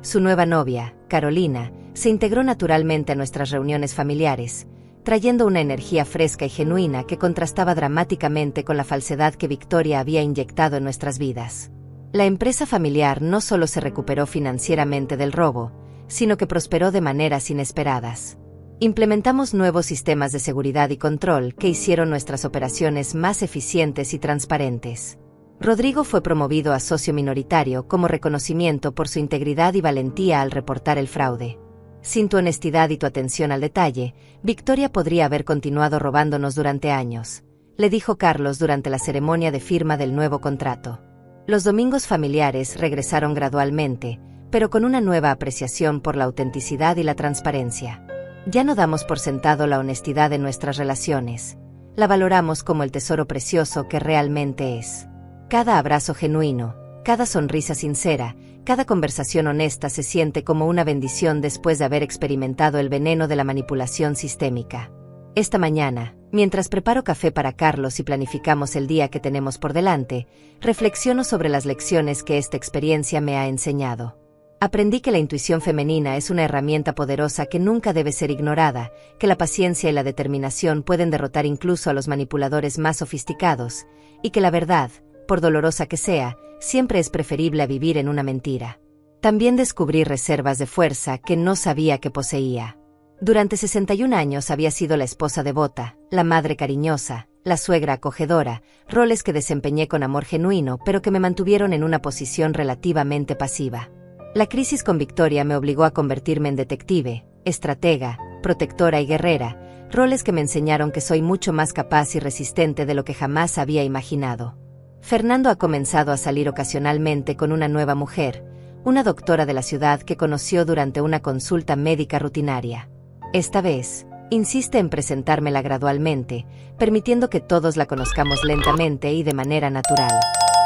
Su nueva novia, Carolina, se integró naturalmente a nuestras reuniones familiares, trayendo una energía fresca y genuina que contrastaba dramáticamente con la falsedad que Victoria había inyectado en nuestras vidas. La empresa familiar no solo se recuperó financieramente del robo, sino que prosperó de maneras inesperadas. Implementamos nuevos sistemas de seguridad y control que hicieron nuestras operaciones más eficientes y transparentes. Rodrigo fue promovido a socio minoritario como reconocimiento por su integridad y valentía al reportar el fraude. Sin tu honestidad y tu atención al detalle, Victoria podría haber continuado robándonos durante años, le dijo Carlos durante la ceremonia de firma del nuevo contrato. Los domingos familiares regresaron gradualmente, pero con una nueva apreciación por la autenticidad y la transparencia. Ya no damos por sentado la honestidad en nuestras relaciones, la valoramos como el tesoro precioso que realmente es. Cada abrazo genuino, cada sonrisa sincera, cada conversación honesta se siente como una bendición después de haber experimentado el veneno de la manipulación sistémica. Esta mañana, mientras preparo café para Carlos y planificamos el día que tenemos por delante, reflexiono sobre las lecciones que esta experiencia me ha enseñado. Aprendí que la intuición femenina es una herramienta poderosa que nunca debe ser ignorada, que la paciencia y la determinación pueden derrotar incluso a los manipuladores más sofisticados, y que la verdad, por dolorosa que sea, siempre es preferible a vivir en una mentira. También descubrí reservas de fuerza que no sabía que poseía. Durante 61 años había sido la esposa devota, la madre cariñosa, la suegra acogedora, roles que desempeñé con amor genuino pero que me mantuvieron en una posición relativamente pasiva. La crisis con Victoria me obligó a convertirme en detective, estratega, protectora y guerrera, roles que me enseñaron que soy mucho más capaz y resistente de lo que jamás había imaginado. Fernando ha comenzado a salir ocasionalmente con una nueva mujer, una doctora de la ciudad que conoció durante una consulta médica rutinaria. Esta vez, insiste en presentármela gradualmente, permitiendo que todos la conozcamos lentamente y de manera natural.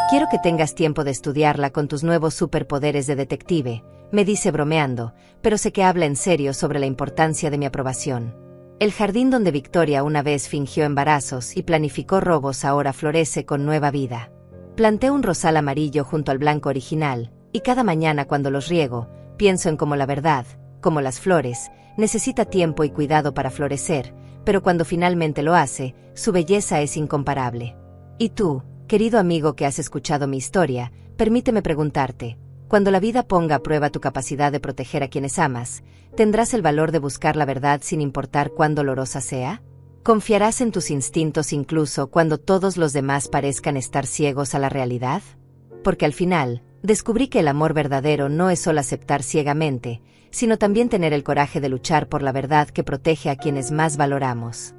Quiero que tengas tiempo de estudiarla con tus nuevos superpoderes de detective, me dice bromeando, pero sé que habla en serio sobre la importancia de mi aprobación. El jardín donde Victoria una vez fingió embarazos y planificó robos ahora florece con nueva vida. Planté un rosal amarillo junto al blanco original, y cada mañana cuando los riego, pienso en cómo la verdad, como las flores, necesita tiempo y cuidado para florecer, pero cuando finalmente lo hace, su belleza es incomparable. Y tú, querido amigo que has escuchado mi historia, permíteme preguntarte, cuando la vida ponga a prueba tu capacidad de proteger a quienes amas, ¿tendrás el valor de buscar la verdad sin importar cuán dolorosa sea? ¿Confiarás en tus instintos incluso cuando todos los demás parezcan estar ciegos a la realidad? Porque al final, descubrí que el amor verdadero no es solo aceptar ciegamente, sino también tener el coraje de luchar por la verdad que protege a quienes más valoramos.